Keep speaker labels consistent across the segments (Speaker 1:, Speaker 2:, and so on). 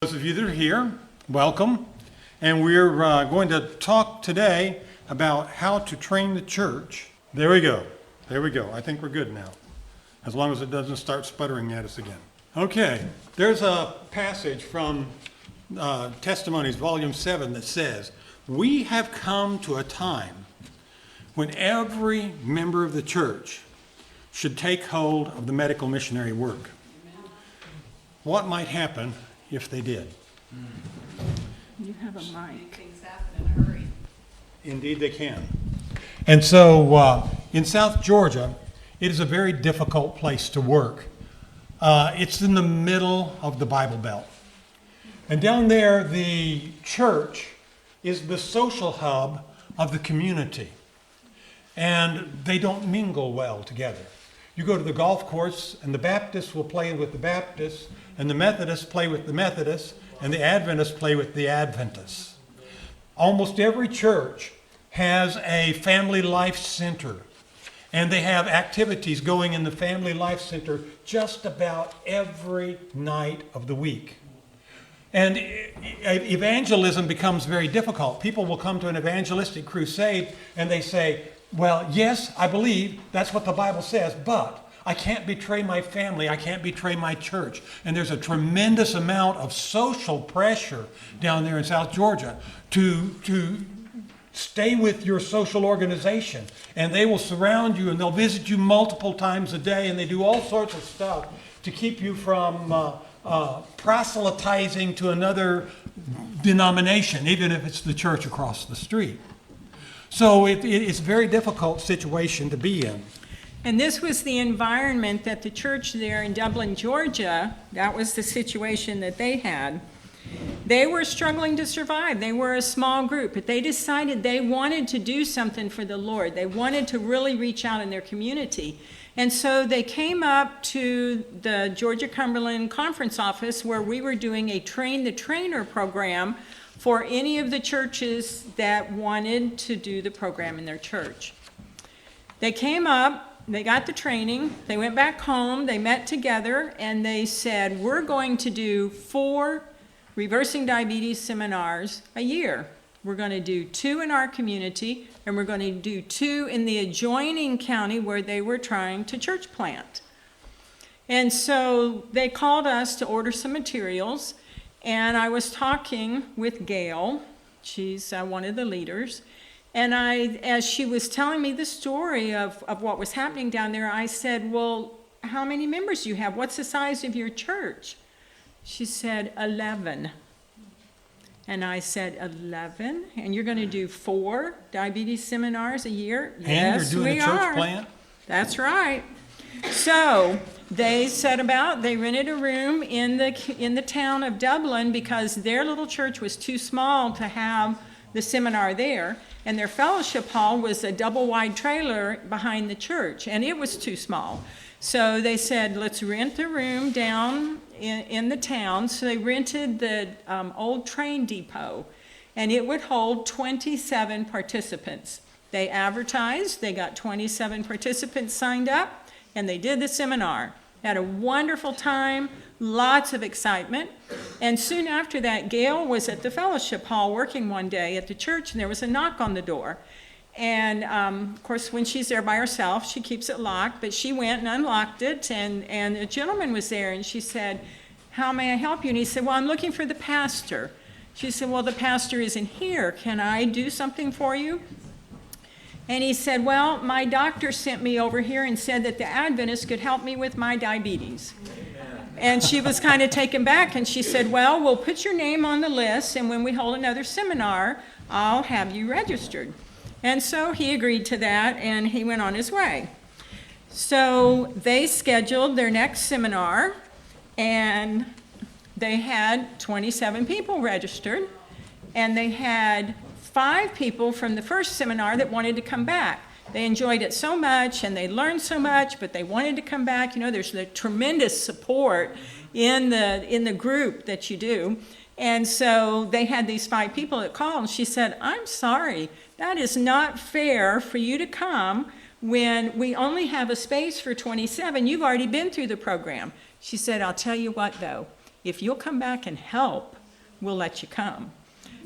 Speaker 1: Those of you that are here, welcome. And we're going to talk today about how to train the church. There we go. There we go. I think we're good now, as long as it doesn't start sputtering at us again. Okay, there's a passage from Testimonies, Volume 7, that says, "We have come to a time when every member of the church should take hold of the medical missionary work." What might happen if they did?
Speaker 2: You have a mic.
Speaker 3: Things happen in a hurry.
Speaker 1: Indeed they can. And so in South Georgia, it is a very difficult place to work. It's in the middle of the Bible Belt. And down there, the church is the social hub of the community. And they don't mingle well together. You go to the golf course, and the Baptists will play with the Baptists, and the Methodists play with the Methodists, and the Adventists play with the Adventists. Almost every church has a family life center, and they have activities going in the family life center just about every night of the week. And evangelism becomes very difficult. People will come to an evangelistic crusade, and they say, "Well, yes, I believe that's what the Bible says, but I can't betray my family, I can't betray my church." And there's a tremendous amount of social pressure down there in South Georgia to stay with your social organization. And they will surround you, and they'll visit you multiple times a day, and they do all sorts of stuff to keep you from proselytizing to another denomination, even if it's the church across the street. So it's a very difficult situation to be in.
Speaker 2: And this was the environment that the church there in Dublin, Georgia, that was the situation that they had. They were struggling to survive. They were a small group, but they decided they wanted to do something for the Lord. They wanted to really reach out in their community. And so they came up to the Georgia Cumberland Conference Office, where we were doing a Train the Trainer program for any of the churches that wanted to do the program in their church. They came up, they got the training, they went back home, they met together, and they said, "We're going to do 4 reversing diabetes seminars a year. We're going to do 2 in our community, and we're going to do 2 in the adjoining county where they were trying to church plant." And so they called us to order some materials, and I was talking with Gail. She's one of the leaders. And as she was telling me the story of what was happening down there, I said, "Well, how many members do you have? What's the size of your church?" She said, 11. And I said, 11? And you're going to do 4 diabetes seminars a year?
Speaker 1: And
Speaker 2: Yes,
Speaker 1: you're doing
Speaker 2: we
Speaker 1: a church
Speaker 2: are.
Speaker 1: plant?
Speaker 2: That's right. So they they rented a room in the town of Dublin because their little church was too small to have the seminar there. And their fellowship hall was a double-wide trailer behind the church, and it was too small. So they said, "Let's rent the room down in the town." So they rented the old train depot, and it would hold 27 participants. They advertised, they got 27 participants signed up, and they did the seminar. Had a wonderful time, lots of excitement. And soon after that, Gail was at the fellowship hall working one day at the church, and there was a knock on the door. And of course, when she's there by herself, she keeps it locked, but she went and unlocked it, and a gentleman was there, and she said, "How may I help you?" And he said, "Well, I'm looking for the pastor." She said, "Well, the pastor isn't here. Can I do something for you?" And he said, "Well, my doctor sent me over here and said that the Adventists could help me with my diabetes." And she was kind of taken back, and she said, "Well, we'll put your name on the list, and when we hold another seminar, I'll have you registered." And so he agreed to that, and he went on his way. So they scheduled their next seminar, and they had 27 people registered, and they had 5 people from the first seminar that wanted to come back. They enjoyed it so much, and they learned so much, but they wanted to come back. You know, there's the tremendous support in the group that you do. And so they had these 5 people that called, and she said, "I'm sorry, that is not fair for you to come when we only have a space for 27. You've already been through the program." She said, "I'll tell you what, though, if you'll come back and help, we'll let you come.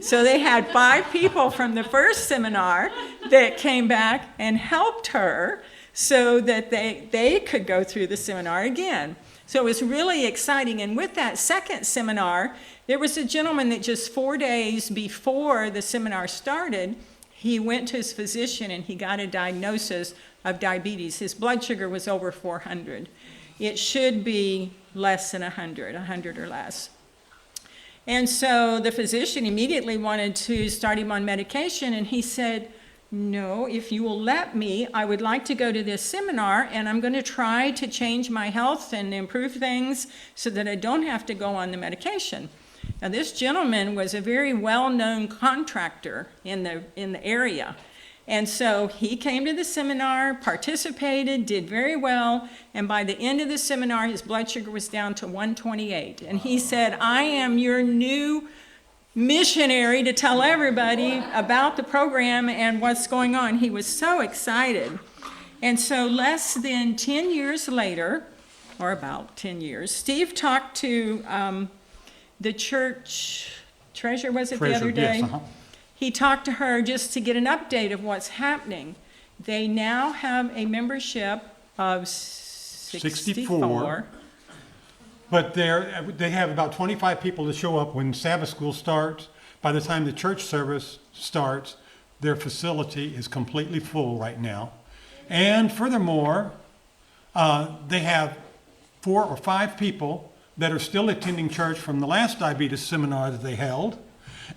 Speaker 2: So they had 5 people from the first seminar that came back and helped her so that they could go through the seminar again. So it was really exciting. And with that second seminar, there was a gentleman that just 4 days before the seminar started, he went to his physician and he got a diagnosis of diabetes. His blood sugar was over 400. It should be less than 100 or less. And so the physician immediately wanted to start him on medication, and he said, no, if you will let me, I would like to go to this seminar, and I'm going to try to change my health and improve things so that I don't have to go on the medication. Now, this gentleman was a very well-known contractor in the area. And so he came to the seminar, participated, did very well, and by the end of the seminar, his blood sugar was down to 128. And he said, I am your new missionary to tell everybody about the program and what's going on. He was so excited. And so less than 10 years later, or about 10 years, Steve talked to the church treasurer, was it the other day?
Speaker 1: Yes,
Speaker 2: He talked to her just to get an update of what's happening. They now have a membership of 64.
Speaker 1: But they have about 25 people to show up when Sabbath school starts. By the time the church service starts, their facility is completely full right now. And furthermore, they have 4 or 5 people that are still attending church from the last diabetes seminar that they held.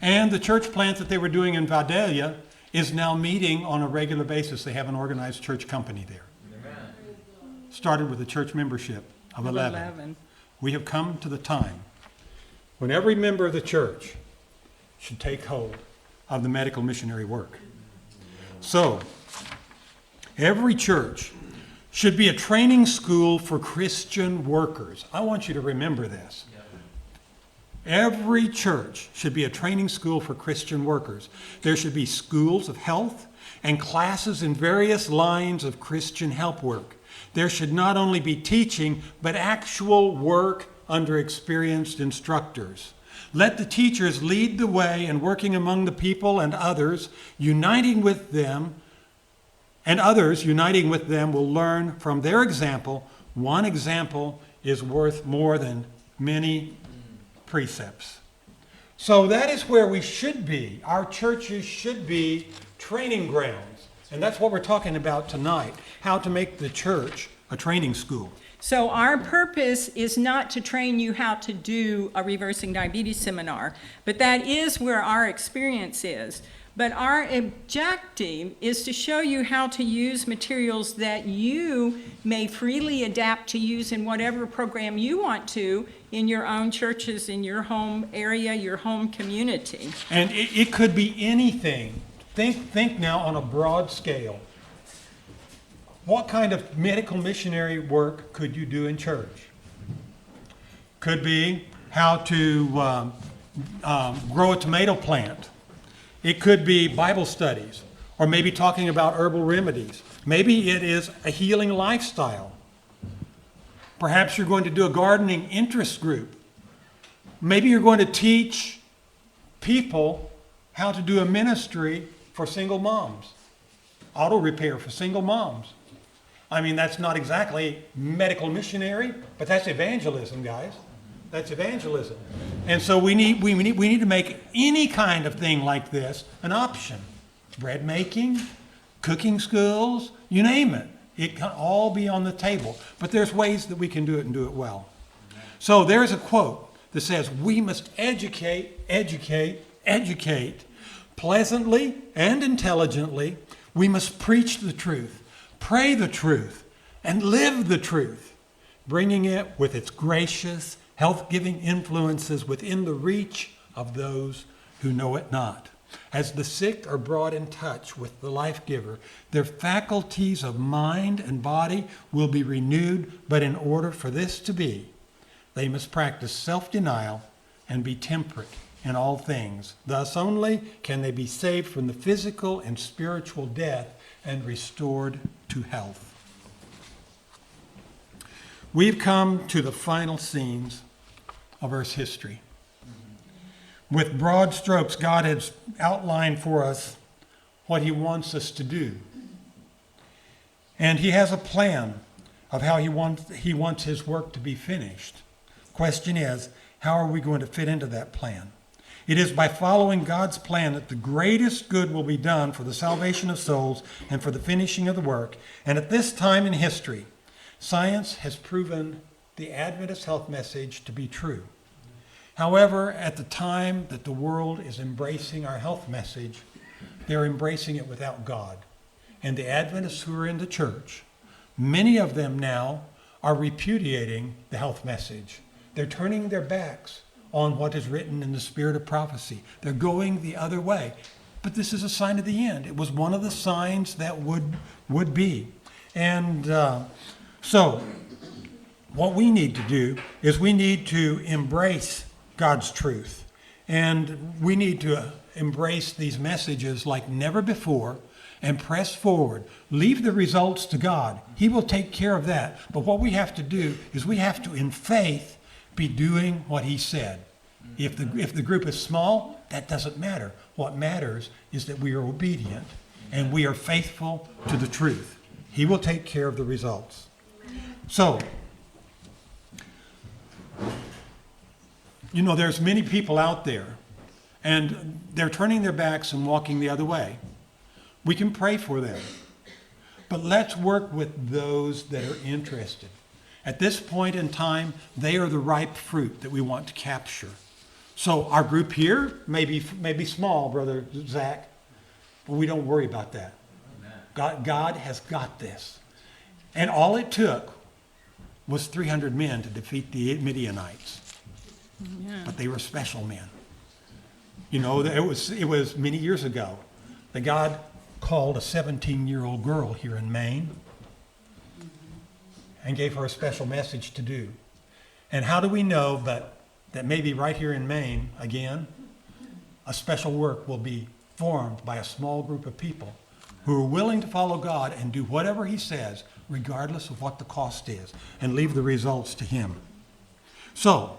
Speaker 1: And the church plant that they were doing in Vidalia is now meeting on a regular basis. They have an organized church company there. Amen. Started with a church membership of 11. We have come to the time when every member of the church should take hold of the medical missionary work. So, every church should be a training school for Christian workers. I want you to remember this. Every church should be a training school for Christian workers. There should be schools of health and classes in various lines of Christian help work. There should not only be teaching, but actual work under experienced instructors. Let the teachers lead the way in working among the people and others, uniting with them, and others uniting with them will learn from their example. One example is worth more than many precepts. So that is where we should be. Our churches should be training grounds. And that's what we're talking about tonight, how to make the church a training school.
Speaker 2: So our purpose is not to train you how to do a reversing diabetes seminar, but that is where our experience is. But our objective is to show you how to use materials that you may freely adapt to use in whatever program you want to in your own churches, in your home area, your home community.
Speaker 1: And it could be anything. Think now on a broad scale. What kind of medical missionary work could you do in church? Could be how to grow a tomato plant. It could be Bible studies, or maybe talking about herbal remedies. Maybe it is a healing lifestyle. Perhaps you're going to do a gardening interest group. Maybe you're going to teach people how to do a ministry for single moms. Auto repair for single moms. I mean, that's not exactly medical missionary, but that's evangelism, guys. That's evangelism. And so we need to make any kind of thing like this an option. Bread making, cooking skills, you name it. It can all be on the table. But there's ways that we can do it and do it well. So there's a quote that says, we must educate, pleasantly and intelligently. We must preach the truth, pray the truth, and live the truth, bringing it with its gracious, health-giving influences within the reach of those who know it not. As the sick are brought in touch with the life-giver, their faculties of mind and body will be renewed, but in order for this to be, they must practice self-denial and be temperate in all things. Thus only can they be saved from the physical and spiritual death and restored to health. We've come to the final scenes of Earth's history. With broad strokes, God has outlined for us what he wants us to do. And he has a plan of how he wants his work to be finished. Question is, how are we going to fit into that plan? It is by following God's plan that the greatest good will be done for the salvation of souls and for the finishing of the work. And at this time in history, science has proven the Adventist health message to be true. However, at the time that the world is embracing our health message, they're embracing it without God. And the Adventists who are in the church, many of them now are repudiating the health message. They're turning their backs on what is written in the spirit of prophecy. They're going the other way. But this is a sign of the end. It was one of the signs that would be. And so what we need to do is we need to embrace God's truth. And we need to embrace these messages like never before and press forward. Leave the results to God. He will take care of that. But what we have to do is we have to, in faith, be doing what he said. If the group is small, that doesn't matter. What matters is that we are obedient and we are faithful to the truth. He will take care of the results. So, there's many people out there and they're turning their backs and walking the other way. We can pray for them. But let's work with those that are interested. At this point in time, they are the ripe fruit that we want to capture. So our group here may be small, Brother Zach, but we don't worry about that. God has got this. And all it took was 300 men to defeat the Midianites. Yeah. But they were special men. It was many years ago that God called a 17-year-old girl here in Maine and gave her a special message to do. And how do we know that maybe right here in Maine, again, a special work will be formed by a small group of people who are willing to follow God and do whatever he says, regardless of what the cost is, and leave the results to him. So,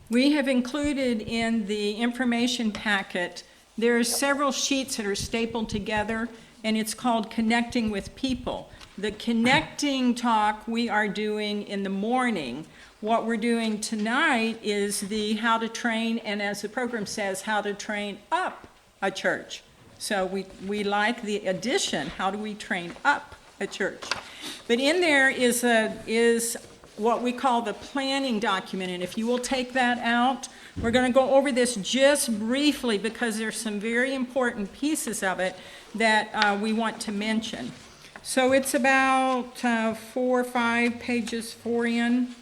Speaker 2: we have included in the information packet, there are several sheets that are stapled together, and it's called Connecting with People. The connecting talk we are doing in the morning. What we're doing tonight is the how to train, and as the program says, how to train up a church. So we like the addition, how do we train up a church? But in there is what we call the planning document, and if you will take that out, we're going to go over this just briefly because there's some very important pieces of it that we want to mention. So it's about 4 or 5 pages, 4 in,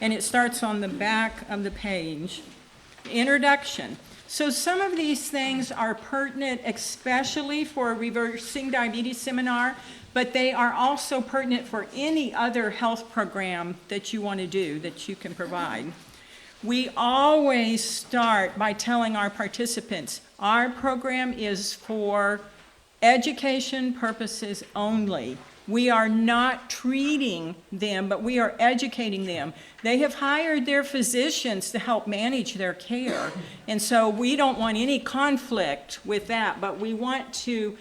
Speaker 2: and it starts on the back of the page. Introduction. So some of these things are pertinent especially for a reversing diabetes seminar, but they are also pertinent for any other health program that you want to do, that you can provide. We always start by telling our participants, our program is for education purposes only. We are not treating them, but we are educating them. They have hired their physicians to help manage their care. And so we don't want any conflict with that, but we want to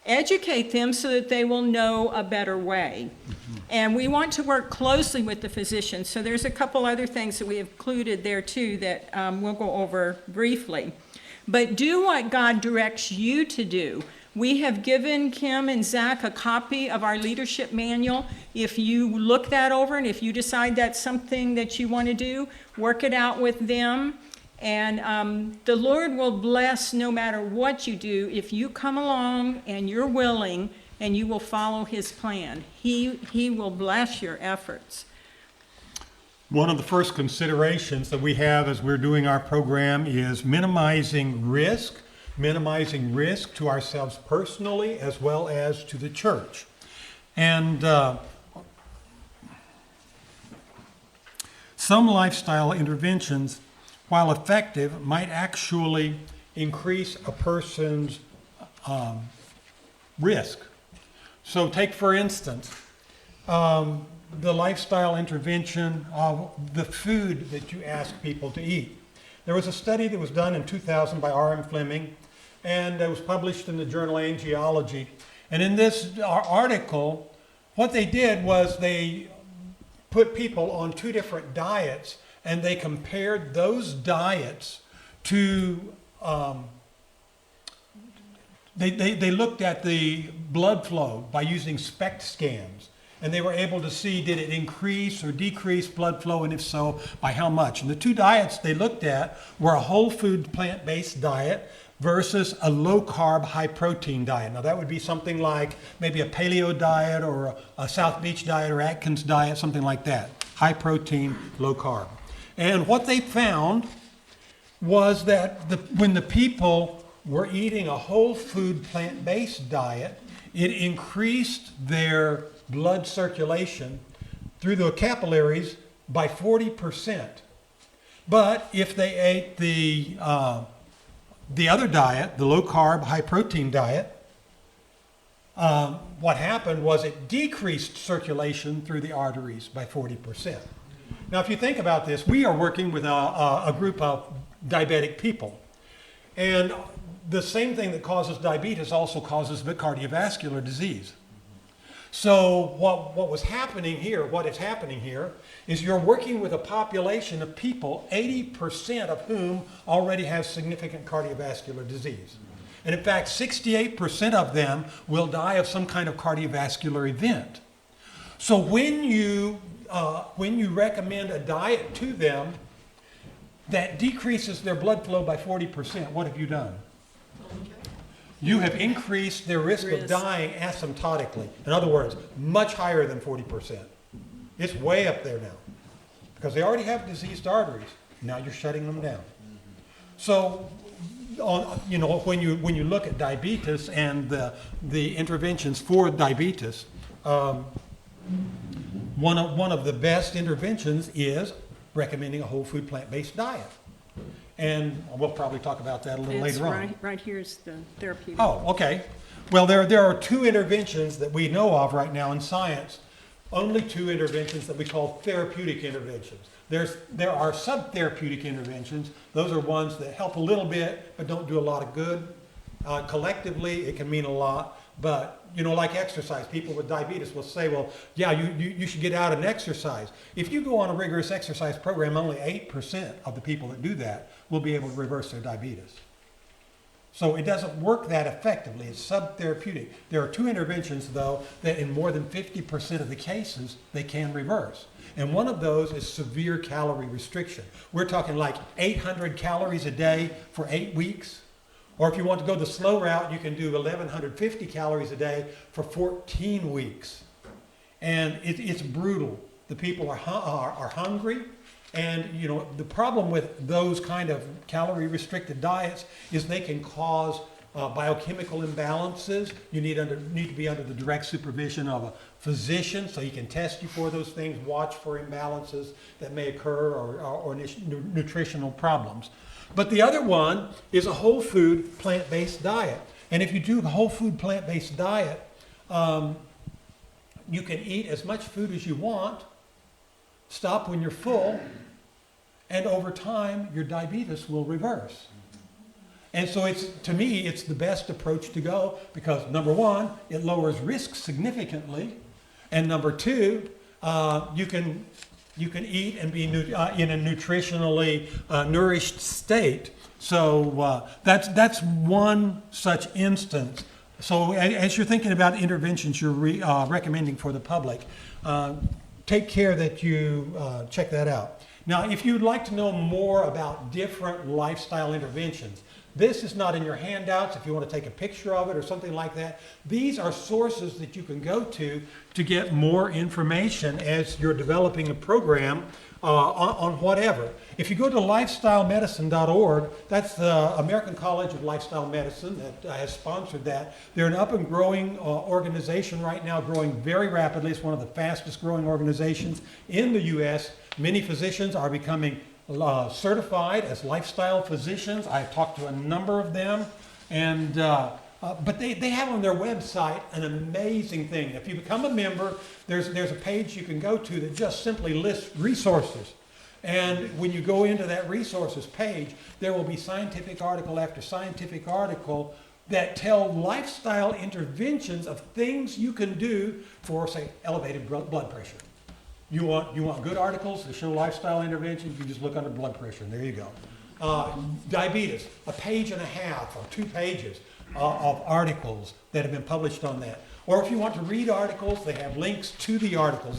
Speaker 2: educate them so that they will know a better way. And we want to work closely with the physicians. So there's a couple other things that we have included there too that we'll go over briefly. But do what God directs you to do. We have given Kim and Zach a copy of our leadership manual. If you look that over and if you decide that's something that you want to do, work it out with them. And the Lord will bless no matter what you do if you come along and you're willing and you will follow his plan. He will bless your efforts.
Speaker 1: One of the first considerations that we have as we're doing our program is minimizing risk to ourselves personally as well as to the church. And some lifestyle interventions, while effective, might actually increase a person's risk. So take, for instance, the lifestyle intervention of the food that you ask people to eat. There was a study that was done in 2000 by R.M. Fleming, and it was published in the journal Angiology. And in this article, what they did was they put people on two different diets, and they compared those diets to, they looked at the blood flow by using SPECT scans. And they were able to see, did it increase or decrease blood flow, and if so, by how much? And the two diets they looked at were a whole food plant-based diet versus a low-carb, high-protein diet. Now that would be something like maybe a paleo diet or a South Beach diet or Atkins diet, something like that. High-protein, low-carb. And what they found was that when the people were eating a whole food plant-based diet, it increased their blood circulation through the capillaries by 40%. But if they ate the other diet, the low-carb, high-protein diet, what happened was it decreased circulation through the arteries by 40%. Now, if you think about this, we are working with a group of diabetic people. And the same thing that causes diabetes also causes cardiovascular disease. So what is happening here is you're working with a population of people, 80% of whom already have significant cardiovascular disease. And in fact, 68% of them will die of some kind of cardiovascular event. So when you recommend a diet to them that decreases their blood flow by 40%, what have you done? You have increased their risk of dying asymptotically. In other words, much higher than 40%. It's way up there now because they already have diseased arteries. Now you're shutting them down. So, when you look at diabetes and the interventions for diabetes, one of the best interventions is recommending a whole food plant-based diet. And we'll probably talk about that a little later on.
Speaker 2: Right here's the therapeutic.
Speaker 1: Oh, okay. Well, there are two interventions that we know of right now in science, only two interventions that we call therapeutic interventions. There are subtherapeutic interventions. Those are ones that help a little bit but don't do a lot of good. Collectively, it can mean a lot. But, like exercise, people with diabetes will say, well, yeah, you should get out and exercise. If you go on a rigorous exercise program, only 8% of the people that do that will be able to reverse their diabetes. So it doesn't work that effectively. It's subtherapeutic. There are two interventions, though, that in more than 50% of the cases, they can reverse. And one of those is severe calorie restriction. We're talking like 800 calories a day for 8 weeks. Or if you want to go the slow route, you can do 1,150 calories a day for 14 weeks. And it's brutal. The people are hungry. And, the problem with those kind of calorie-restricted diets is they can cause biochemical imbalances. You need to be under the direct supervision of a physician so he can test you for those things, watch for imbalances that may occur or nutritional problems. But the other one is a whole food plant-based diet. And if you do a whole food plant-based diet, you can eat as much food as you want, stop when you're full, and over time, your diabetes will reverse. And so to me, it's the best approach to go because number one, it lowers risk significantly. And number two, you can eat and be in a nutritionally nourished state. So that's one such instance. So as you're thinking about interventions you're recommending for the public, take care that you check that out. Now, if you'd like to know more about different lifestyle interventions, this is not in your handouts if you want to take a picture of it or something like that. These are sources that you can go to get more information as you're developing a program on whatever. If you go to lifestylemedicine.org, that's the American College of Lifestyle Medicine that has sponsored that. They're an up and growing organization right now, growing very rapidly. It's one of the fastest growing organizations in the U.S. Many physicians are becoming certified as lifestyle physicians. I've talked to a number of them, and But they have on their website an amazing thing. If you become a member, there's a page you can go to that just simply lists resources. And when you go into that resources page, there will be scientific article after scientific article that tell lifestyle interventions of things you can do for, say, elevated blood pressure. You want good articles that show lifestyle interventions, you just look under blood pressure, and there you go. Diabetes, a page and a half or 2 pages of articles that have been published on that. Or if you want to read articles, they have links to the articles.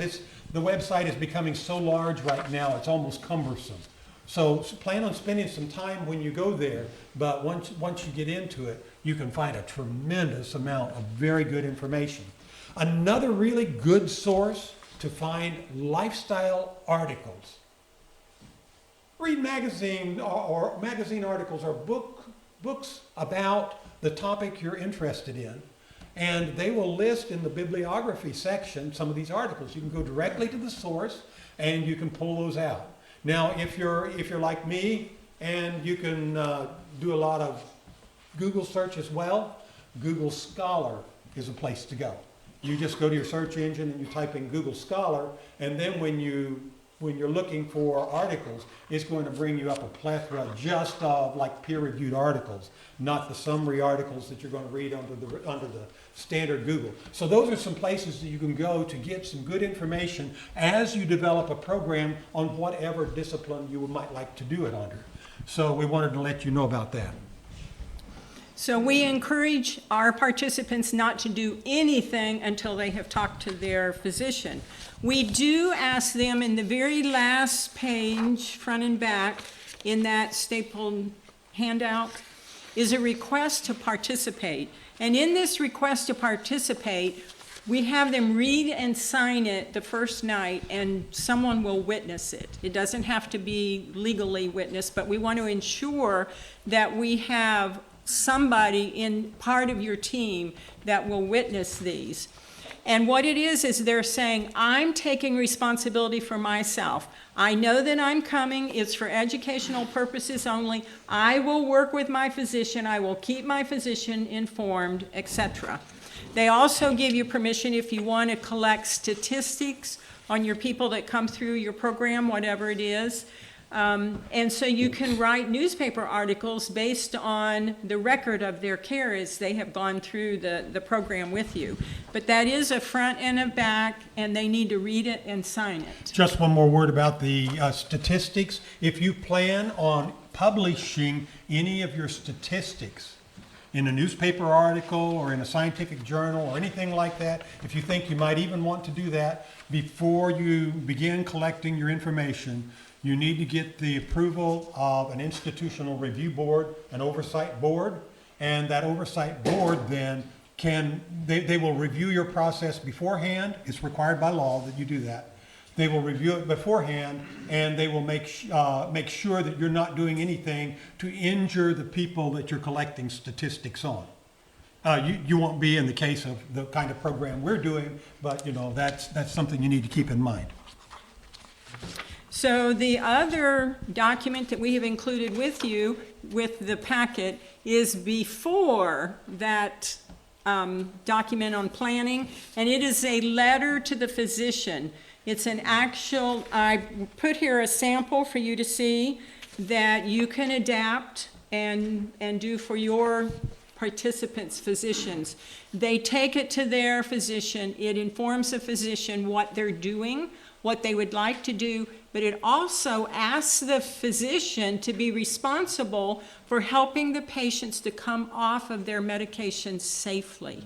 Speaker 1: The website is becoming so large right now, it's almost cumbersome. So plan on spending some time when you go there, but once you get into it, you can find a tremendous amount of very good information. Another really good source to find lifestyle articles. Read magazine or magazine articles or books about the topic you're interested in. And they will list in the bibliography section some of these articles. You can go directly to the source and you can pull those out. Now, if you're like me and you can do a lot of Google search as well, Google Scholar is a place to go. You just go to your search engine and you type in Google Scholar, and then when you're looking for articles, it's going to bring you up a plethora just of like peer-reviewed articles, not the summary articles that you're going to read under the standard Google. So those are some places that you can go to get some good information as you develop a program on whatever discipline you might like to do it under. So we wanted to let you know about that.
Speaker 2: So we encourage our participants not to do anything until they have talked to their physician. We do ask them in the very last page, front and back, in that stapled handout, is a request to participate. And in this request to participate, we have them read and sign it the first night, and someone will witness it. It doesn't have to be legally witnessed, but we want to ensure that we have somebody in part of your team that will witness these. And what it is they're saying, I'm taking responsibility for myself. I know that I'm coming. It's for educational purposes only. I will work with my physician. I will keep my physician informed, etc. They also give you permission if you want to collect statistics on your people that come through your program, whatever it is. And so you can write newspaper articles based on the record of their care as they have gone through the program with you. But that is a front and a back, and they need to read it and sign it.
Speaker 1: Just one more word about the statistics. If you plan on publishing any of your statistics in a newspaper article or in a scientific journal or anything like that, if you think you might even want to do that, before you begin collecting your information, you need to get the approval of an institutional review board, an oversight board, and that oversight board then they will review your process beforehand. It's required by law that you do that. They will review it beforehand, and they will make sure that you're not doing anything to injure the people that you're collecting statistics on. You won't be in the case of the kind of program we're doing, but that's something you need to keep in mind.
Speaker 2: So the other document that we have included with you, with the packet, is before that document on planning, and it is a letter to the physician. It's an actual, I put here a sample for you to see that you can adapt and do for your participants' physicians. They take it to their physician. It informs the physician what they're doing, what they would like to do, but it also asks the physician to be responsible for helping the patients to come off of their medications safely.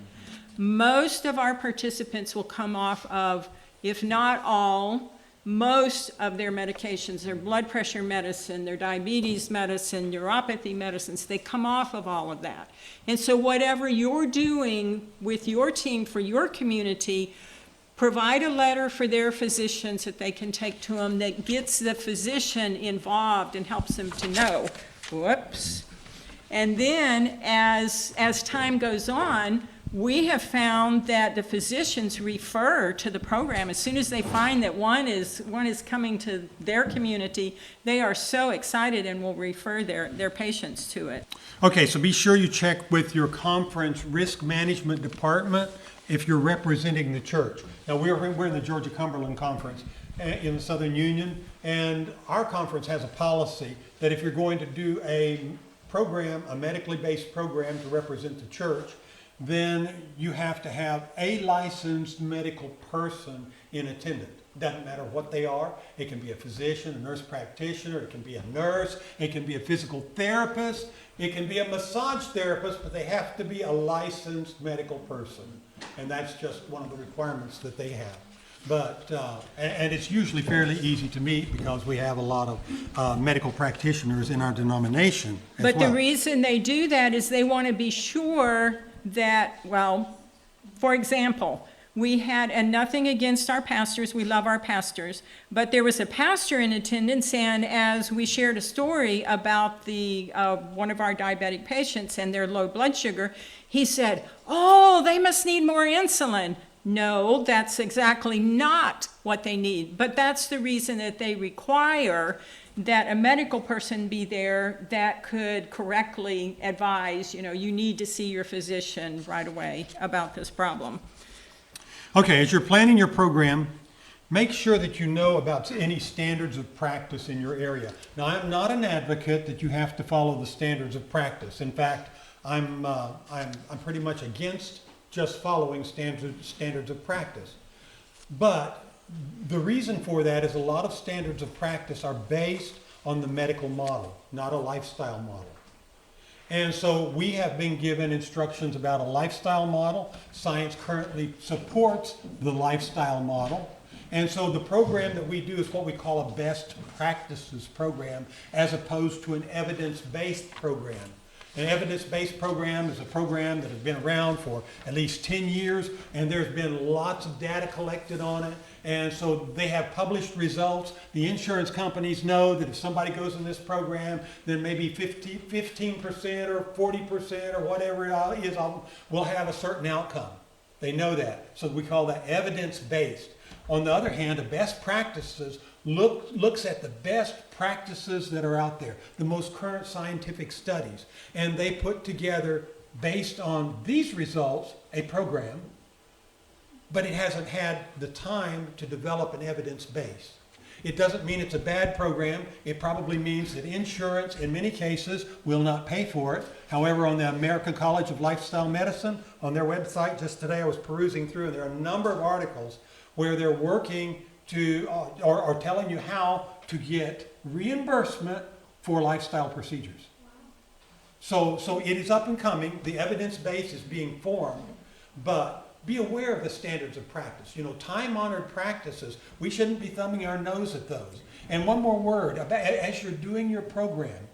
Speaker 2: Most of our participants will come off of, if not all, most of their medications, their blood pressure medicine, their diabetes medicine, neuropathy medicines, they come off of all of that. And so whatever you're doing with your team for your community, provide a letter for their physicians that they can take to them that gets the physician involved and helps them to know. Whoops. And then as time goes on, we have found that the physicians refer to the program as soon as they find that one is coming to their community. They are so excited and will refer their patients to it.
Speaker 1: Okay, so be sure you check with your conference risk management department if you're representing the church. Now, we're in the Georgia Cumberland Conference in the Southern Union, and our conference has a policy that if you're going to do a program, a medically based program to represent the church, then you have to have a licensed medical person in attendance. Doesn't matter what they are. It can be a physician, a nurse practitioner, it can be a nurse, it can be a physical therapist, it can be a massage therapist, but they have to be a licensed medical person. And that's just one of the requirements that they have. But, and it's usually fairly easy to meet because we have a lot of medical practitioners in our denomination as
Speaker 2: But
Speaker 1: well.
Speaker 2: the reason they do that is they want to be sure that, well, for example, we had, and nothing against our pastors, we love our pastors, but there was a pastor in attendance, and as we shared a story about one of our diabetic patients and their low blood sugar, he said, "Oh, they must need more insulin." No, that's exactly not what they need, but that's the reason that they require that a medical person be there that could correctly advise, you need to see your physician right away about this problem.
Speaker 1: Okay, as you're planning your program, make sure that you know about any standards of practice in your area. Now, I'm not an advocate that you have to follow the standards of practice. In fact, I'm pretty much against just following standards of practice. But the reason for that is a lot of standards of practice are based on the medical model, not a lifestyle model. And so we have been given instructions about a lifestyle model. Science currently supports the lifestyle model. And so the program that we do is what we call a best practices program as opposed to an evidence-based program. An evidence-based program is a program that has been around for at least 10 years, and there's been lots of data collected on it. And so they have published results. The insurance companies know that if somebody goes in this program, then maybe 15% or 40% or whatever it is will have a certain outcome. They know that. So we call that evidence-based. On the other hand, the best practices looks at the best practices that are out there, the most current scientific studies, and they put together, based on these results, a program, but it hasn't had the time to develop an evidence base. It doesn't mean it's a bad program. It probably means that insurance, in many cases, will not pay for it. However, on the American College of Lifestyle Medicine, on their website, just today I was perusing through, and there are a number of articles where they're working to, or telling you how to get reimbursement for lifestyle procedures. So it is up and coming. The evidence base is being formed, but be aware of the standards of practice. Time-honored practices, we shouldn't be thumbing our nose at those. And one more word, as you're doing your program,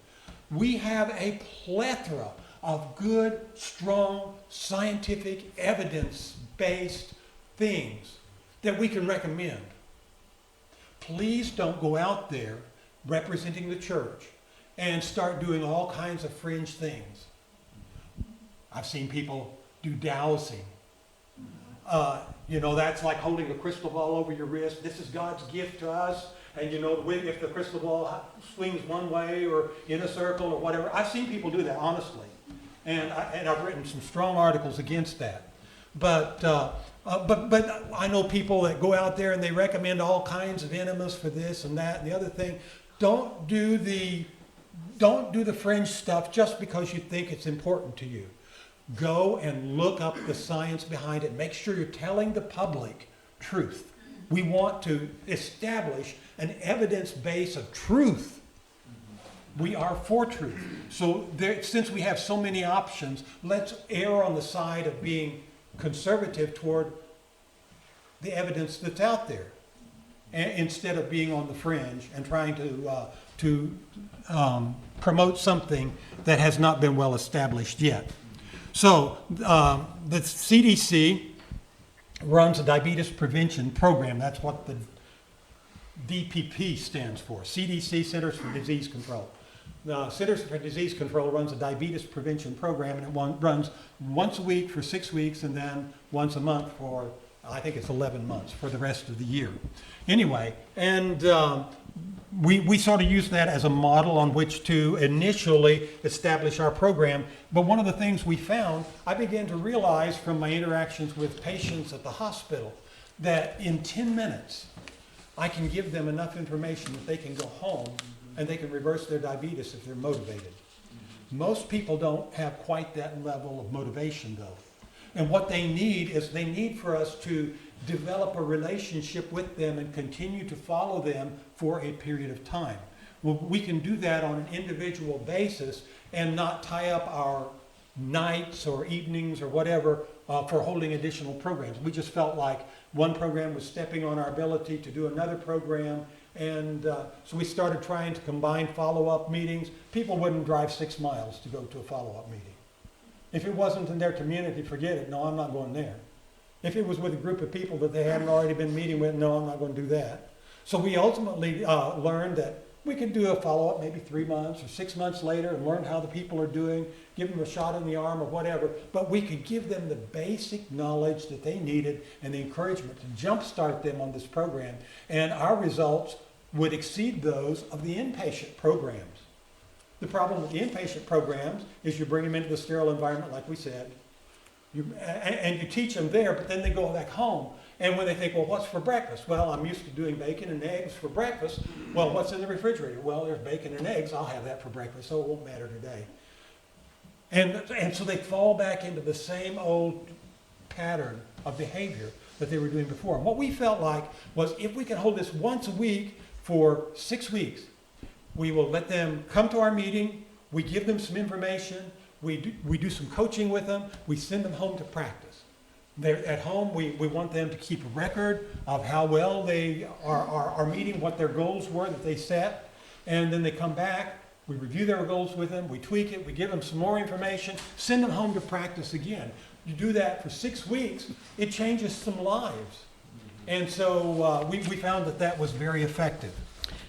Speaker 1: we have a plethora of good, strong, scientific, evidence-based things that we can recommend. Please don't go out there representing the church and start doing all kinds of fringe things. I've seen people do dowsing. That's like holding a crystal ball over your wrist. This is God's gift to us. And if the crystal ball swings one way or in a circle or whatever, I've seen people do that, honestly. And I've written some strong articles against that. But I know people that go out there and they recommend all kinds of enemas for this and that and the other thing. Don't do the fringe stuff just because you think it's important to you. Go and look up the science behind it. Make sure you're telling the public truth. We want to establish an evidence base of truth. We are for truth. So since we have so many options, let's err on the side of being conservative toward the evidence that's out there, instead of being on the fringe and trying to promote something that has not been well established yet. So the CDC runs a diabetes prevention program. That's what the DPP stands for, CDC, Centers for Disease Control. The Centers for Disease Control runs a diabetes prevention program, and it runs once a week for 6 weeks and then once a month for, I think it's 11 months for the rest of the year. Anyway, and we sort of use that as a model on which to initially establish our program. But one of the things we found, I began to realize from my interactions with patients at the hospital, that in 10 minutes, I can give them enough information that they can go home and they can reverse their diabetes if they're motivated. Most people don't have quite that level of motivation, though. And what they need is they need for us to develop a relationship with them and continue to follow them for a period of time. Well, we can do that on an individual basis and not tie up our nights or evenings or whatever for holding additional programs. We just felt like one program was stepping on our ability to do another program, and so we started trying to combine follow-up meetings. People wouldn't drive 6 miles to go to a follow-up meeting. If it wasn't in their community, forget it. No, I'm not going there. If it was with a group of people that they hadn't already been meeting with, no, I'm not going to do that. So we ultimately learned that we could do a follow-up maybe 3 months or 6 months later and learn how the people are doing, give them a shot in the arm or whatever, but we could give them the basic knowledge that they needed and the encouragement to jumpstart them on this program. And our results would exceed those of the inpatient programs. The problem with the inpatient programs is you bring them into the sterile environment, like we said, and you teach them there, but then they go back home. And when they think, well, what's for breakfast? Well, I'm used to doing bacon and eggs for breakfast. Well, what's in the refrigerator? Well, there's bacon and eggs. I'll have that for breakfast, so it won't matter today. And so they fall back into the same old pattern of behavior that they were doing before. And what we felt like was if we could hold this once a week for 6 weeks, we will let them come to our meeting, we give them some information, we do some coaching with them, we send them home to practice. They're at home, we want them to keep a record of how well they are meeting what their goals were that they set, and then they come back, we review their goals with them, we tweak it, we give them some more information, send them home to practice again. You do that for 6 weeks, it changes some lives. And so we found that that was very effective.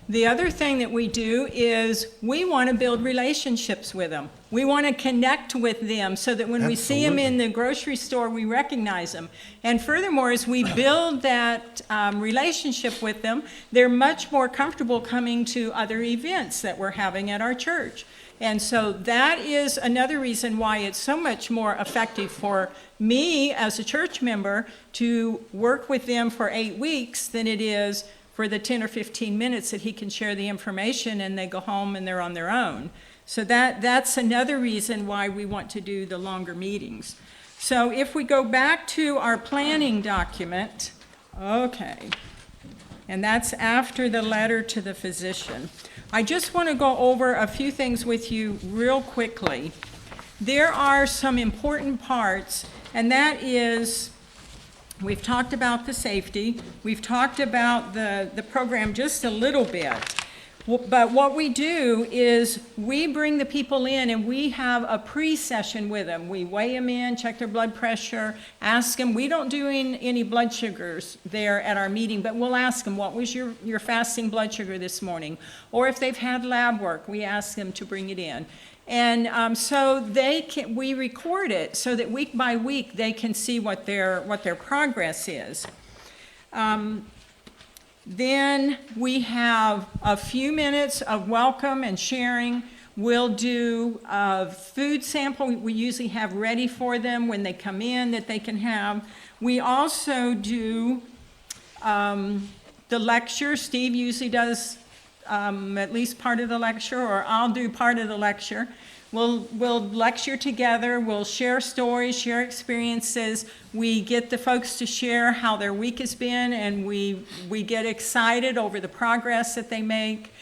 Speaker 2: The other thing that we do is we want to build relationships with them. We want to connect with them so that when we see them in the grocery store, we recognize them. And furthermore, as we build that relationship with them, they're much more comfortable coming to other events that we're having at our church. And so that is another reason why it's so much more effective for me as a church member to work with them for 8 weeks than it is for the 10 or 15 minutes that he can share the information and they go home and they're on their own. So that's another reason why we want to do the longer meetings. So if we go back to our planning document, okay, and that's after the letter to the physician. I just want to go over a few things with you real quickly. There are some important parts, and that is, we've talked about the safety, we've talked about the program just a little bit, but what we do is we bring the people in and we have a pre-session with them. We weigh them in, check their blood pressure, ask them. We don't do any blood sugars there at our meeting, but we'll ask them, what was your fasting blood sugar this morning? Or if they've had lab work, we ask them to bring it in. And so we record it so that week by week they can see what their progress is. Then we have a few minutes of welcome and sharing. We'll do a food sample we usually have ready for them when they come in that they can have. We also do the lecture. Steve usually does at least part of the lecture, or I'll do part of the lecture. We'll lecture together, we'll share stories, share experiences. We get the folks to share how their week has been, and we get excited over the progress that they make.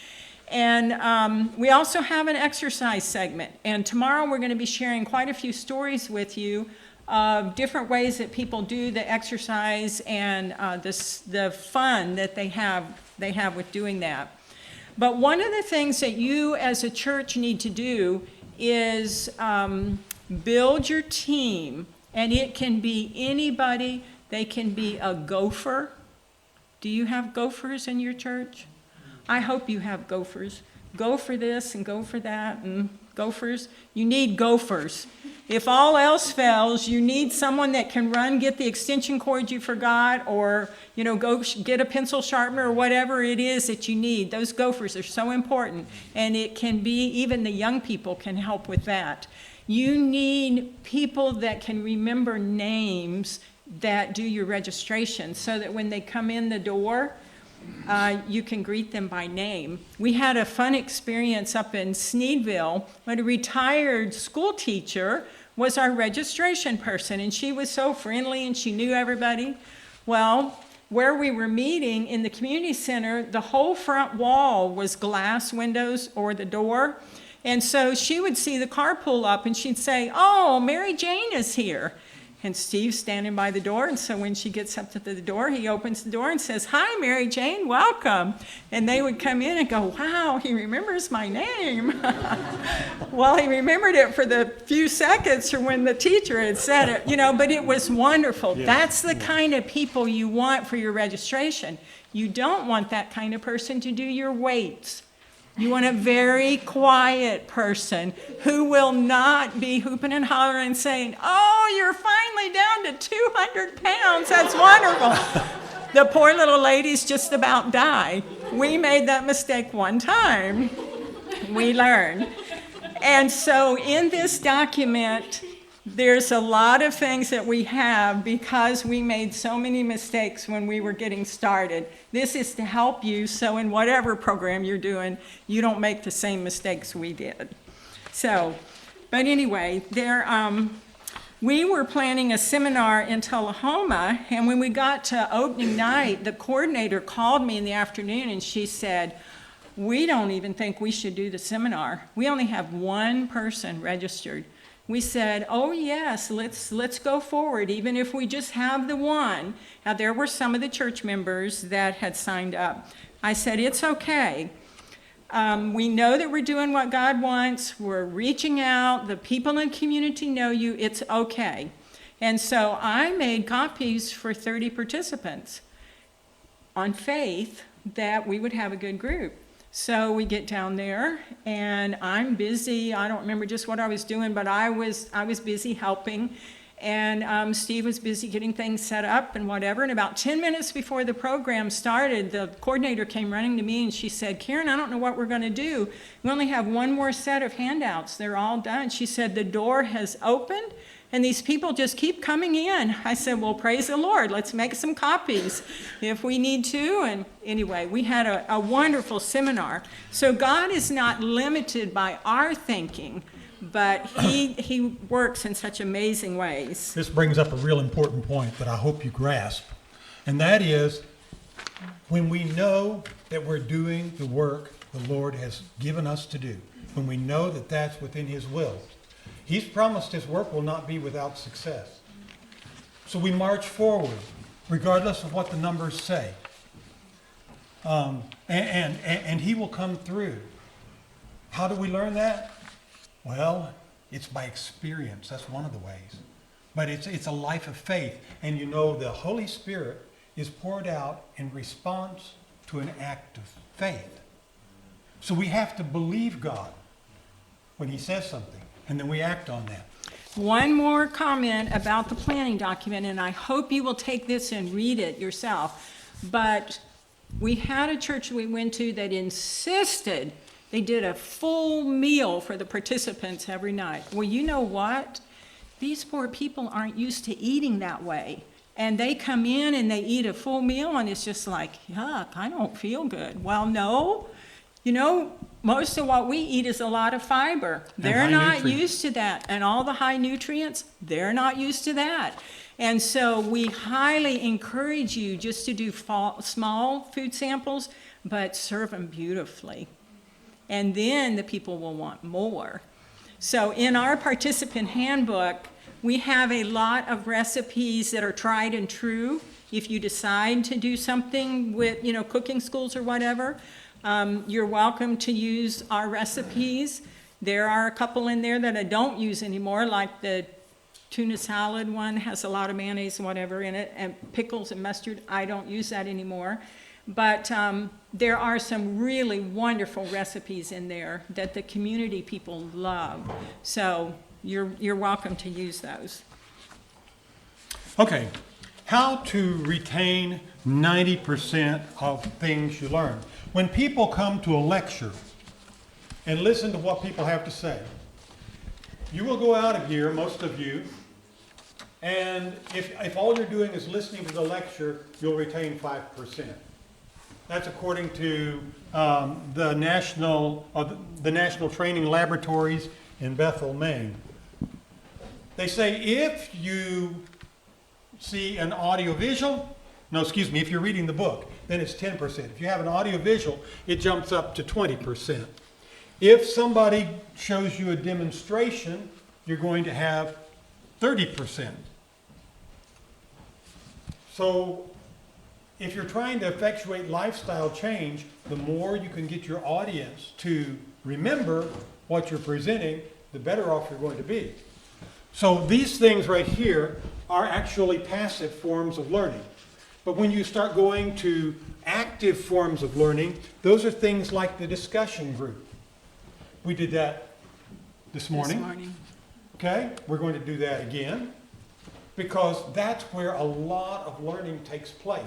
Speaker 2: And we also have an exercise segment. And tomorrow we're going to be sharing quite a few stories with you of different ways that people do the exercise and the fun that they have with doing that. But one of the things that you as a church need to do is build your team, and it can be anybody. They can be a gopher. Do you have gophers in your church? I hope you have gophers. go for this and go for that, and gophers. You need gophers. If all else fails, you need someone that can run, get the extension cord you forgot, or, go get a pencil sharpener or whatever it is that you need. Those gophers are so important, and it can be, even the young people can help with that. You need people that can remember names that do your registration so that when they come in the door, you can greet them by name. We had a fun experience up in Sneedville when a retired school teacher was our registration person, and she was so friendly and she knew everybody. Well, where we were meeting in the community center, the whole front wall was glass windows or the door. And so she would see the car pull up and she'd say, "Oh, Mary Jane is here." And Steve's standing by the door, and so when she gets up to the door, he opens the door and says, "Hi, Mary Jane, welcome." And they would come in and go, "Wow, he remembers my name." Well, he remembered it for the few seconds or when the teacher had said it, but it was wonderful.
Speaker 1: Yeah.
Speaker 2: That's the kind of people you want for your registration. You don't want that kind of person to do your weights. You want a very quiet person who will not be hooping and hollering and saying, "Oh, you're finally down to 200 pounds. That's wonderful." The poor little ladies just about die. We made that mistake one time. We learned. And so in this document, there's a lot of things that we have because we made so many mistakes when we were getting started. This is to help you so in whatever program you're doing, you don't make the same mistakes we did. So, but anyway, we were planning a seminar in Tullahoma, and when we got to opening night, the coordinator called me in the afternoon and she said, "We don't even think we should do the seminar. We only have one person registered." We said, "Oh yes, let's go forward, even if we just have the one." Now there were some of the church members that had signed up. I said, "It's okay. We know that we're doing what God wants. We're reaching out. The people in the community know you. It's okay." And so I made copies for 30 participants on faith that we would have a good group. So we get down there, and I'm busy. I don't remember just what I was doing, but I was busy helping. And Steve was busy getting things set up and whatever. And about 10 minutes before the program started, the coordinator came running to me and she said, "Karen, I don't know what we're going to do. We only have one more set of handouts. They're all done." She said, "The door has opened and these people just keep coming in." I said, "Well, praise the Lord. Let's make some copies if we need to." And anyway, we had a wonderful seminar. So God is not limited by our thinking, but he works in such amazing ways.
Speaker 1: This brings up a real important point that I hope you grasp, and that is when we know that we're doing the work the Lord has given us to do, when we know that that's within His will, He's promised His work will not be without success. So we march forward, regardless of what the numbers say. And He will come through. How do we learn that? Well, it's by experience. That's one of the ways. But it's a life of faith. And the Holy Spirit is poured out in response to an act of faith. So we have to believe God when He says something, and then we act on that.
Speaker 2: One more comment about the planning document, and I hope you will take this and read it yourself. But we had a church we went to that insisted they did a full meal for the participants every night. Well, you know what? These poor people aren't used to eating that way. And they come in and they eat a full meal, and it's just like, yuck, I don't feel good. Well, no. Most of what we eat is a lot of fiber. They're not used to that. And all the high nutrients, they're not used to that. And so we highly encourage you just to do small food samples, but serve them beautifully. And then the people will want more. So in our participant handbook, we have a lot of recipes that are tried and true. If you decide to do something with, cooking schools or whatever, you're welcome to use our recipes. There are a couple in there that I don't use anymore, like the tuna salad one has a lot of mayonnaise and whatever in it, and pickles and mustard. I don't use that anymore. But there are some really wonderful recipes in there that the community people love. So you're welcome to use those.
Speaker 1: Okay, how to retain 90% of things you learn. When people come to a lecture and listen to what people have to say, you will go out of here, most of you, and if all you're doing is listening to the lecture, you'll retain 5%. That's according to the National Training Laboratories in Bethel, Maine. They say if you see an audiovisual, if you're reading the book, then it's 10%. If you have an audiovisual, it jumps up to 20%. If somebody shows you a demonstration, you're going to have 30%. So if you're trying to effectuate lifestyle change, the more you can get your audience to remember what you're presenting, the better off you're going to be. So these things right here are actually passive forms of learning. But when you start going to active forms of learning, those are things like the discussion group. We did that this morning. Okay, we're going to do that again because that's where a lot of learning takes place.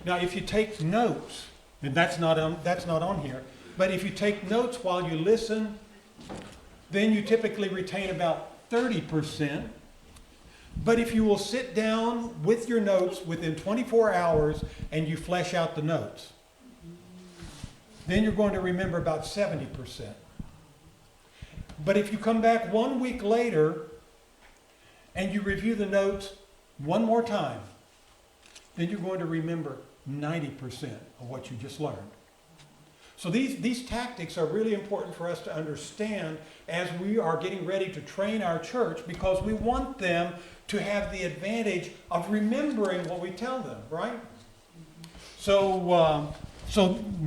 Speaker 1: Now, if you take notes, and that's not on here, but if you take notes while you listen, then you typically retain about 30%. But if you will sit down with your notes within 24 hours and you flesh out the notes, then you're going to remember about 70%. But if you come back 1 week later and you review the notes one more time, then you're going to remember 90% of what you just learned. So these tactics are really important for us to understand as we are getting ready to train our church, because we want them to have the advantage of remembering what we tell them, right? So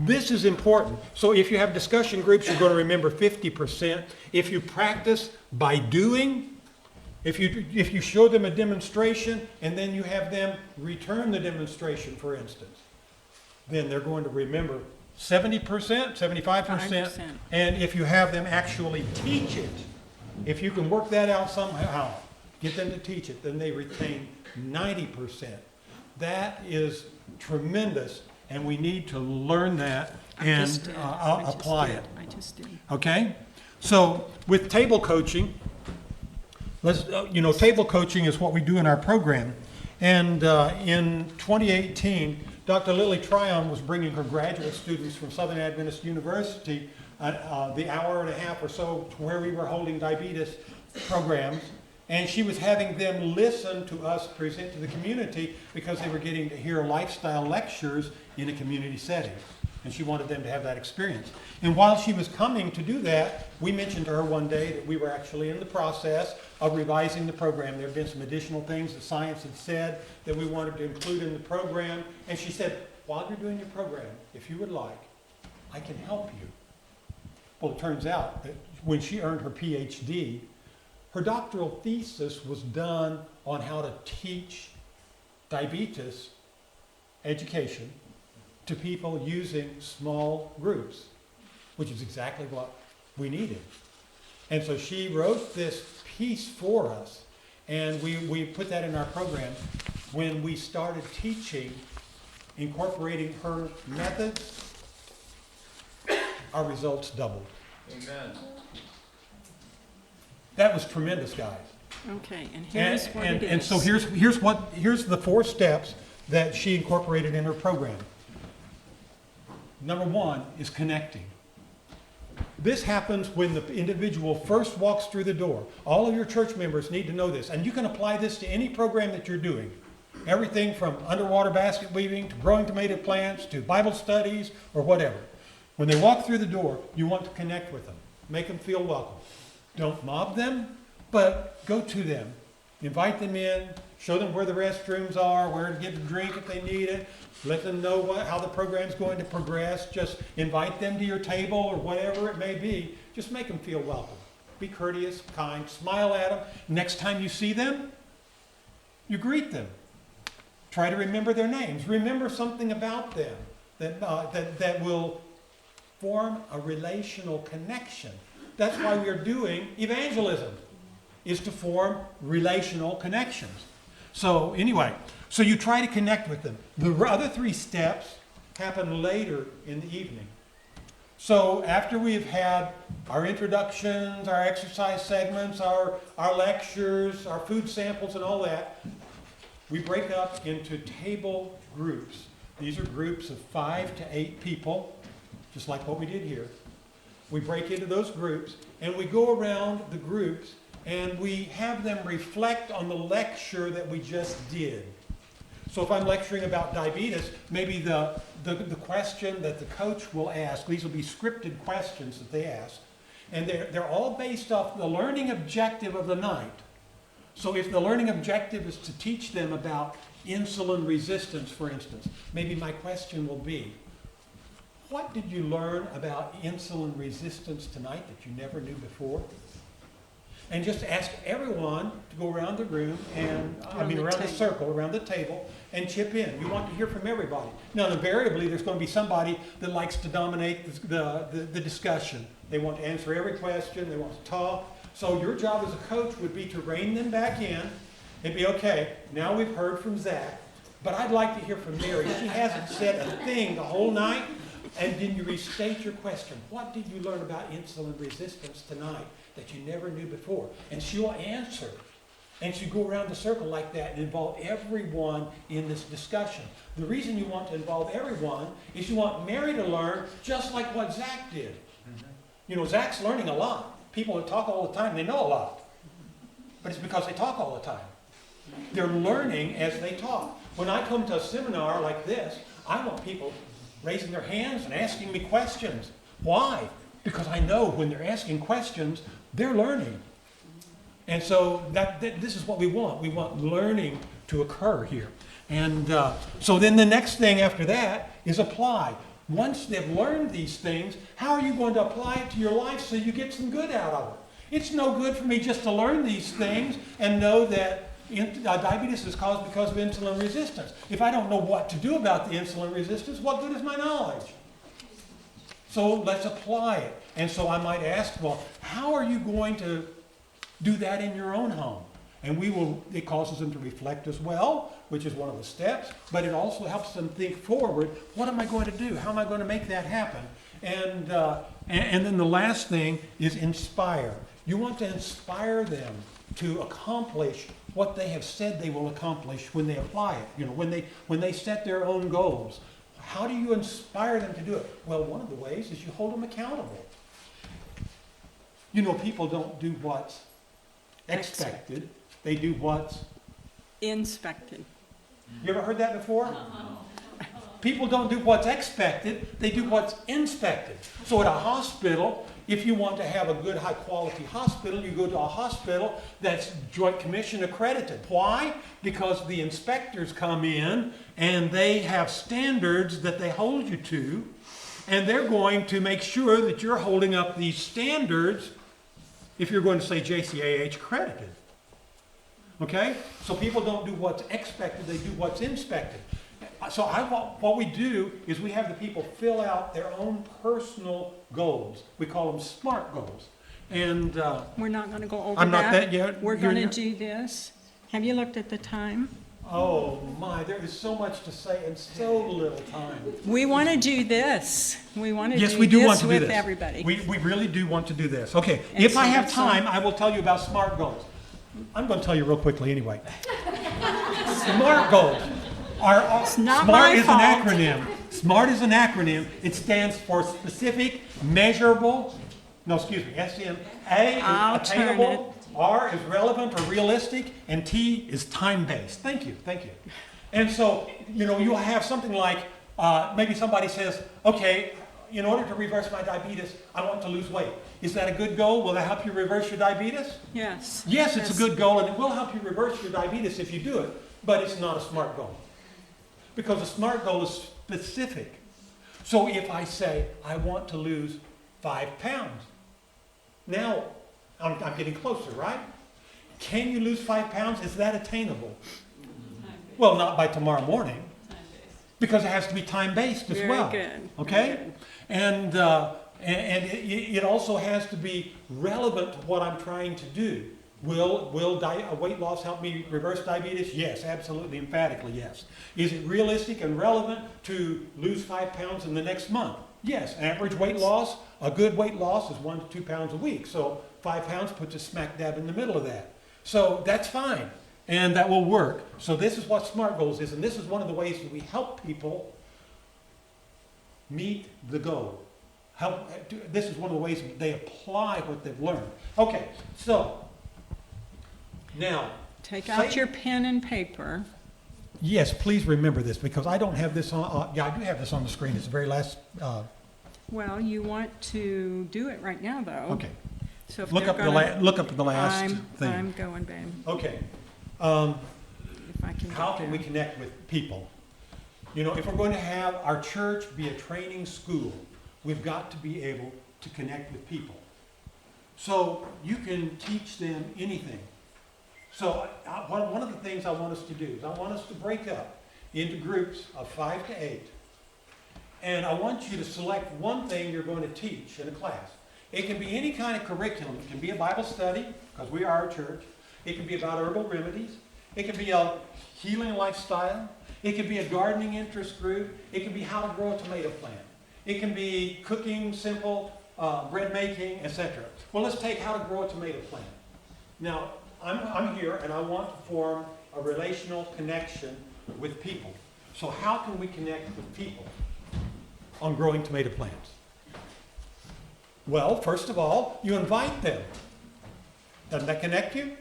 Speaker 1: this is important. So if you have discussion groups, you're going to remember 50%. If you practice by doing, if you show them a demonstration and then you have them return the demonstration, for instance, then they're going to remember 70%, 75%.
Speaker 2: 5%.
Speaker 1: And if you have them actually teach it, if you can work that out somehow, get them to teach it, then they retain 90%. That is tremendous, and we need to learn that and apply it.
Speaker 2: I just did.
Speaker 1: Okay? So with table coaching, table coaching is what we do in our program. And in 2018, Dr. Lily Tryon was bringing her graduate students from Southern Adventist University the hour and a half or so to where we were holding diabetes programs. And she was having them listen to us present to the community because they were getting to hear lifestyle lectures in a community setting. And she wanted them to have that experience. And while she was coming to do that, we mentioned to her one day that we were actually in the process of revising the program. There had been some additional things that science had said that we wanted to include in the program. And she said, while you're doing your program, if you would like, I can help you. Well, it turns out that when she earned her PhD, her doctoral thesis was done on how to teach diabetes education to people using small groups, which is exactly what we needed. And so she wrote this piece for us, and we put that in our program. When we started teaching, incorporating her methods, our results doubled.
Speaker 3: Amen.
Speaker 1: That was tremendous, guys.
Speaker 2: Okay, and here's what it is.
Speaker 1: And so here's the 4 steps that she incorporated in her program. Number 1 is connecting. This happens when the individual first walks through the door. All of your church members need to know this, and you can apply this to any program that you're doing. Everything from underwater basket weaving to growing tomato plants to Bible studies or whatever. When they walk through the door, you want to connect with them. Make them feel welcome. Don't mob them, but go to them. Invite them in, show them where the restrooms are, where to get a drink if they need it. Let them know how the program's going to progress. Just invite them to your table or whatever it may be. Just make them feel welcome. Be courteous, kind, smile at them. Next time you see them, you greet them. Try to remember their names. Remember something about them. that will form a relational connection. That's why we're doing evangelism, is to form relational connections. So anyway, so you try to connect with them. The other 3 steps happen later in the evening. So after we've had our introductions, our exercise segments, our lectures, our food samples and all that, we break up into table groups. These are groups of 5 to 8 people, just like what we did here. We break into those groups and we go around the groups and we have them reflect on the lecture that we just did. So if I'm lecturing about diabetes, maybe the question that the coach will ask, these will be scripted questions that they ask, and they're all based off the learning objective of the night. So if the learning objective is to teach them about insulin resistance, for instance, maybe my question will be, what did you learn about insulin resistance tonight that you never knew before? And just ask everyone to go around the room and, around the circle, around the table, and chip in. You want to hear from everybody. Now, invariably, there's going to be somebody that likes to dominate the discussion. They want to answer every question. They want to talk. So your job as a coach would be to rein them back in and be, okay, now we've heard from Zach, but I'd like to hear from Mary. She hasn't said a thing the whole night. And then you restate your question. What did you learn about insulin resistance tonight that you never knew before? And she'll answer. And she'll go around the circle like that and involve everyone in this discussion. The reason you want to involve everyone is you want Mary to learn just like what Zach did. You know, Zach's learning a lot. People that talk all the time, they know a lot. But it's because they talk all the time. They're learning as they talk. When I come to a seminar like this, I want people raising their hands and asking me questions. Why? Because I know when they're asking questions, they're learning. And so this is what we want. We want learning to occur here. And so then the next thing after that is apply. Once they've learned these things, how are you going to apply it to your life so you get some good out of it? It's no good for me just to learn these things and know that diabetes is caused because of insulin resistance. If I don't know what to do about the insulin resistance, what good is my knowledge? So let's apply it. And so I might ask, well, how are you going to do that in your own home? And it causes them to reflect as well, which is one of the steps, but it also helps them think forward. What am I going to do? How am I going to make that happen? And then the last thing is inspire. You want to inspire them to accomplish what they have said they will accomplish when they apply it. You know, when they set their own goals. How do you inspire them to do it? Well, one of the ways is you hold them accountable. You know, people don't do what's expected. They do what's
Speaker 2: inspected.
Speaker 1: You ever heard that before? People don't do what's expected. They do what's inspected. So at a hospital, if you want to have a good high-quality hospital, you go to a hospital that's Joint Commission accredited. Why? Because the inspectors come in and they have standards that they hold you to, and they're going to make sure that you're holding up these standards if you're going to say JCAH accredited. Okay? So people don't do what's expected, they do what's inspected. So what we do is we have the people fill out their own personal goals. We call them SMART goals. And
Speaker 2: we're not going to go over
Speaker 1: I'm not that yet.
Speaker 2: We're going to do this. Have you looked at the time?
Speaker 1: Oh my, there is so much to say and so little time.
Speaker 2: We want to do this. We want to
Speaker 1: yes,
Speaker 2: do
Speaker 1: we do
Speaker 2: this
Speaker 1: want to
Speaker 2: with
Speaker 1: do this.
Speaker 2: Everybody.
Speaker 1: We really do want to do this. Okay,
Speaker 2: And
Speaker 1: if
Speaker 2: so
Speaker 1: I have
Speaker 2: that's
Speaker 1: time, I will tell you about SMART goals. I'm going to tell you real quickly anyway. SMART goals. SMART is
Speaker 2: fault.
Speaker 1: an acronym. SMART is an acronym. It stands for specific, measurable, SMA is attainable, R is relevant or realistic, and T is time-based. Thank you. And so, you'll have something like, maybe somebody says, okay, in order to reverse my diabetes, I want to lose weight. Is that a good goal? Will that help you reverse your diabetes?
Speaker 2: Yes.
Speaker 1: Yes, it's a good goal, and it will help you reverse your diabetes if you do it, but it's not a SMART goal. Because a SMART goal is specific. So if I say, I want to lose 5 pounds, now I'm getting closer, right? Can you lose 5 pounds? Is that attainable? Well, not by tomorrow morning. Because it has to be time-based as
Speaker 2: Very
Speaker 1: well.
Speaker 2: good.
Speaker 1: Okay?
Speaker 2: Very good.
Speaker 1: And it also has to be relevant to what I'm trying to do. Will weight loss help me reverse diabetes? Yes, absolutely, emphatically yes. Is it realistic and relevant to lose 5 pounds in the next month? Yes, average weight loss, a good weight loss is 1 to 2 pounds a week. So 5 pounds puts us smack dab in the middle of that. So that's fine, and that will work. So this is what SMART goals is, and this is one of the ways that we help people meet the goal. This is one of the ways that they apply what they've learned. Okay, so now,
Speaker 2: Take out your pen and paper.
Speaker 1: yes, please remember this, because I don't have this on, yeah, I do have this on the screen. It's the very last,
Speaker 2: Well, you want to do it right now, though.
Speaker 1: okay.
Speaker 2: So if
Speaker 1: Look
Speaker 2: they're
Speaker 1: up the
Speaker 2: gonna-
Speaker 1: look up the last
Speaker 2: I'm
Speaker 1: thing.
Speaker 2: going, babe,
Speaker 1: Okay.
Speaker 2: if I can
Speaker 1: How
Speaker 2: get
Speaker 1: can we
Speaker 2: there.
Speaker 1: connect with people? You know, if we're going to have our church be a training school, we've got to be able to connect with people. So you can teach them anything. So one of the things I want us to do is I want us to break up into groups of 5 to 8. And I want you to select one thing you're going to teach in a class. It can be any kind of curriculum. It can be a Bible study, because we are a church. It can be about herbal remedies. It can be a healing lifestyle. It can be a gardening interest group. It can be how to grow a tomato plant. It can be cooking, simple, bread making, etc. Well, let's take how to grow a tomato plant. Now, I'm here and I want to form a relational connection with people. So how can we connect with people on growing tomato plants? Well, first of all, you invite them. Doesn't that connect you?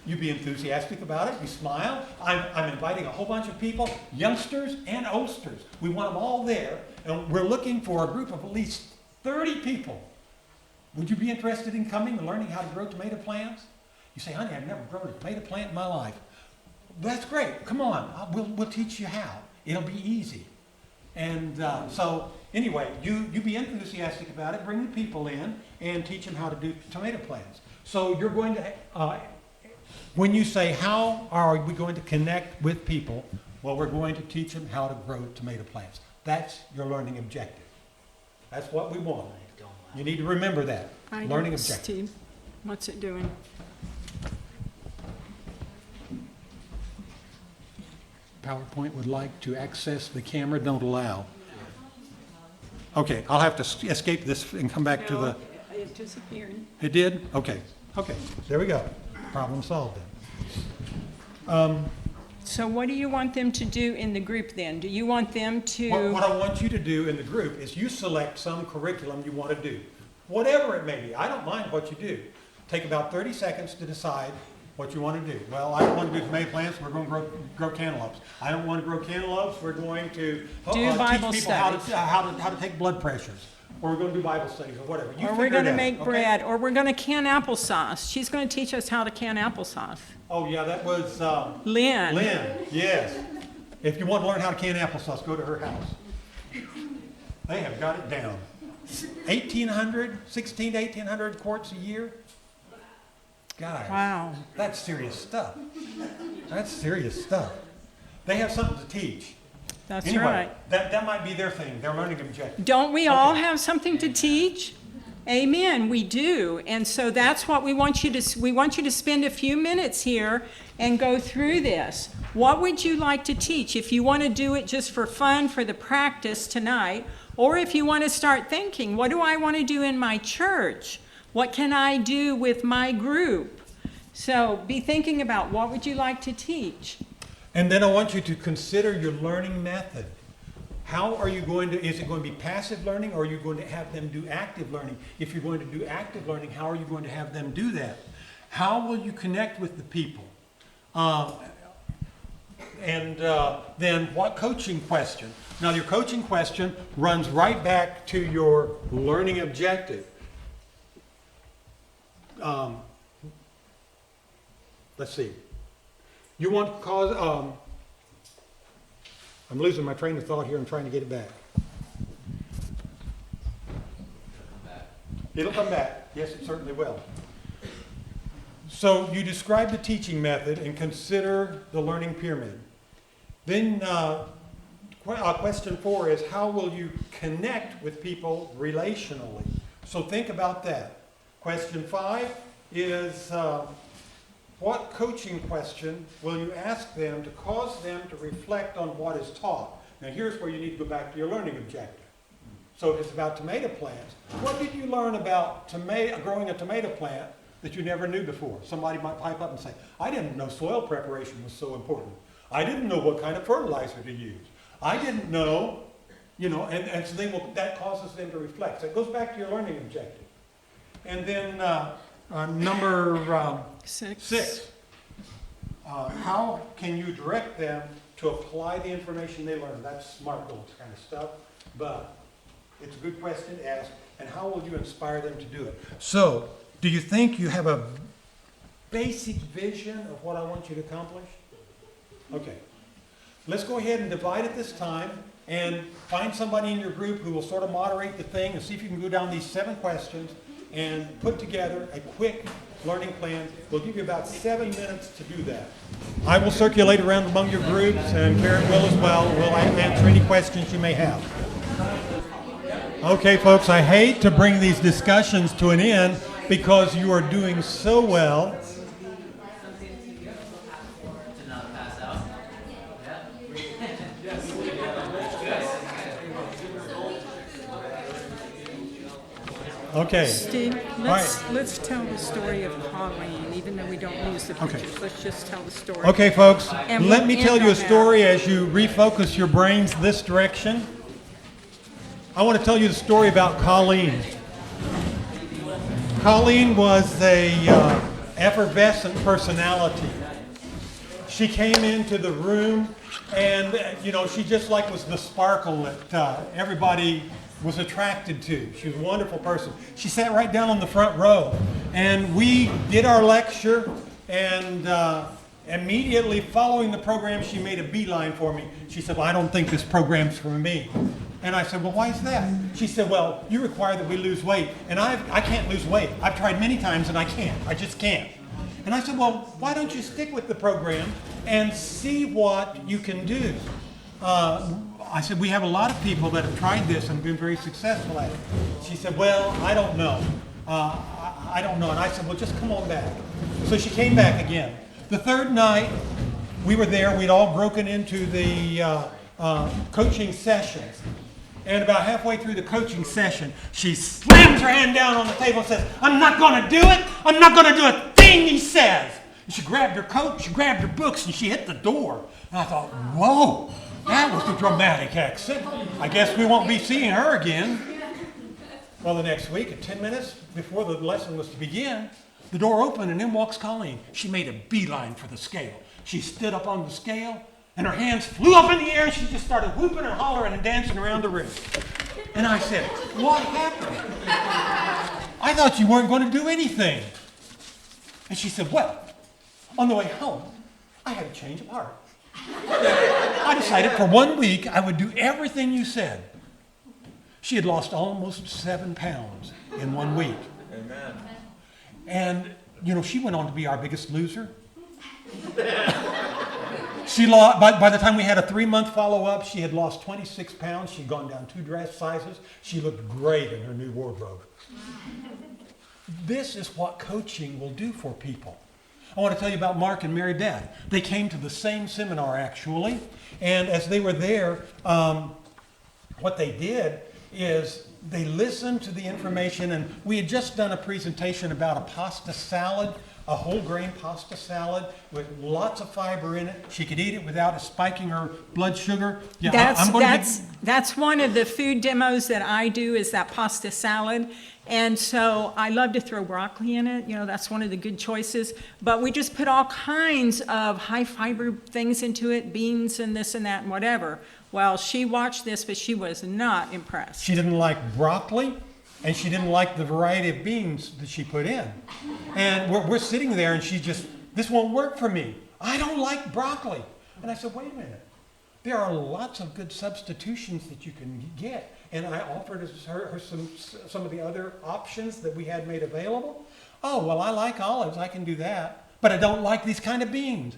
Speaker 1: You be enthusiastic about it. You smile. I'm inviting a whole bunch of people, youngsters and oldsters. We want them all there, and we're looking for a group of at least 30 people. Would you be interested in coming and learning how to grow tomato plants? You say, honey, I've never grown a tomato plant in my life. That's great. Come on. We'll teach you how. It'll be easy. And so anyway, you be enthusiastic about it. Bring the people in and teach them how to do tomato plants. So you're going to, when you say, how are we going to connect with people? Well, we're going to teach them how to grow tomato plants. That's your learning objective. That's what we want. You need to remember that. Learning objective.
Speaker 2: Steve, what's it doing?
Speaker 1: PowerPoint would like to access the camera, don't allow. Okay, I'll have to escape this and come back to the,
Speaker 2: No, it disappeared.
Speaker 1: it did? Okay, there we go. Problem solved then.
Speaker 2: So what do you want them to do in the group then? Do you want them to?
Speaker 1: What I want you to do in the group is you select some curriculum you want to do. Whatever it may be, I don't mind what you do. Take about 30 seconds to decide what you want to do. Well, I don't want to do tomato plants, we're going to grow cantaloupes. I don't want to grow cantaloupes, we're going to
Speaker 2: Bible
Speaker 1: teach people how
Speaker 2: studies.
Speaker 1: to take blood pressures. Or we're going to do Bible studies or whatever. You
Speaker 2: Or we're
Speaker 1: figure
Speaker 2: going
Speaker 1: it
Speaker 2: to
Speaker 1: out,
Speaker 2: make
Speaker 1: okay?
Speaker 2: bread, or we're going to can applesauce. She's going to teach us how to can applesauce.
Speaker 1: Oh, yeah, that was
Speaker 2: Lynn.
Speaker 1: Lynn, yes. If you want to learn how to can applesauce, go to her house. They have got it down. 16 to 1,800 quarts a year. Guys,
Speaker 2: Wow.
Speaker 1: that's serious stuff. That's serious stuff. They have something to teach.
Speaker 2: That's
Speaker 1: Anyway,
Speaker 2: right.
Speaker 1: that might be their thing, their learning objective.
Speaker 2: Don't we all have something to teach? Amen, we do. And so that's what we want you to spend a few minutes here and go through this. What would you like to teach? If you want to do it just for fun, for the practice tonight, or if you want to start thinking, what do I want to do in my church? What can I do with my group? So be thinking about what would you like to teach?
Speaker 1: And then I want you to consider your learning method. How are you going to, is it going to be passive learning or are you going to have them do active learning? If you're going to do active learning, how are you going to have them do that? How will you connect with the people? Then what coaching question? Now your coaching question runs right back to your learning objective. Let's see. You want to cause, I'm losing my train of thought here. I'm trying to get it back. It'll come back. Yes, it certainly will. So you describe the teaching method and consider the learning pyramid. Then Question 4 is, how will you connect with people relationally? So think about that. Question 5 is, what coaching question will you ask them to cause them to reflect on what is taught? Now here's where you need to go back to your learning objective. So if it's about tomato plants, what did you learn about growing a tomato plant that you never knew before? Somebody might pipe up and say, I didn't know soil preparation was so important. I didn't know what kind of fertilizer to use. I didn't know, and so that causes them to reflect. So it goes back to your learning objective. And then number 6, how can you direct them to apply the information they learn? That's smart goals kind of stuff, but it's a good question to ask. And how will you inspire them to do it? So, do you think you have a basic vision of what I want you to accomplish? Okay. Let's go ahead and divide it this time and find somebody in your group who will sort of moderate the thing and see if you can go down these 7 questions and put together a quick learning plan. We'll give you about 7 minutes to do that. I will circulate around among your groups, and Karen will as well. We'll answer any questions you may have. Okay, folks, I hate to bring these discussions to an end because you are doing so well. Okay.
Speaker 2: Steve, let's tell the story of Colleen, even though we don't use the pictures.
Speaker 1: Okay.
Speaker 2: Let's just tell the story.
Speaker 1: Okay, folks,
Speaker 2: And
Speaker 1: let
Speaker 2: we'll
Speaker 1: me tell
Speaker 2: end
Speaker 1: you a
Speaker 2: on that.
Speaker 1: story as you refocus your brains this direction. I want to tell you the story about Colleen. Colleen was a effervescent personality. She came into the room and, she just was the sparkle that everybody was attracted to. She was a wonderful person. She sat right down on the front row, and we did our lecture, and immediately following the program, she made a beeline for me. She said, well, I don't think this program's for me. And I said, well, why is that? She said, well, you require that we lose weight, and I can't lose weight. I've tried many times, and I can't. I just can't. And I said, well, why don't you stick with the program and see what you can do? I said, we have a lot of people that have tried this and been very successful at it. She said, well, I don't know. I don't know. And I said, well, just come on back. So she came back again. The third night, we were there. We'd all broken into the coaching sessions. And about halfway through the coaching session, she slams her hand down on the table and says, I'm not going to do it. I'm not going to do a thing he says. And she grabbed her coat, she grabbed her books, and she hit the door. And I thought, whoa. That was a dramatic exit. I guess we won't be seeing her again. Well, the next week, at 10 minutes before the lesson was to begin, the door opened and in walks Colleen. She made a beeline for the scale. She stood up on the scale and her hands flew up in the air and she just started whooping and hollering and dancing around the room. And I said, what happened? I thought you weren't going to do anything. And she said, well, on the way home, I had a change of heart. I decided for 1 week I would do everything you said. She had lost almost 7 pounds in 1 week.
Speaker 3: Amen.
Speaker 1: And, she went on to be our biggest loser. She lost, by the time we had a 3-month follow-up, she had lost 26 pounds. She'd gone down 2 dress sizes. She looked great in her new wardrobe. This is what coaching will do for people. I want to tell you about Mark and Mary Beth. They came to the same seminar, actually. And as they were there, what they did is they listened to the information. And we had just done a presentation about a pasta salad, a whole grain pasta salad with lots of fiber in it. She could eat it without spiking her blood sugar. Yeah,
Speaker 2: That's one of the food demos that I do, is that pasta salad. And so I love to throw broccoli in it. That's one of the good choices. But we just put all kinds of high fiber things into it, beans and this and that and whatever. Well, she watched this, but she was not impressed.
Speaker 1: She didn't like broccoli, and she didn't like the variety of beans that she put in. And we're sitting there, and she just, this won't work for me. I don't like broccoli. And I said, wait a minute. There are lots of good substitutions that you can get. And I offered her some of the other options that we had made available. Oh, well, I like olives. I can do that. But I don't like these kind of beans.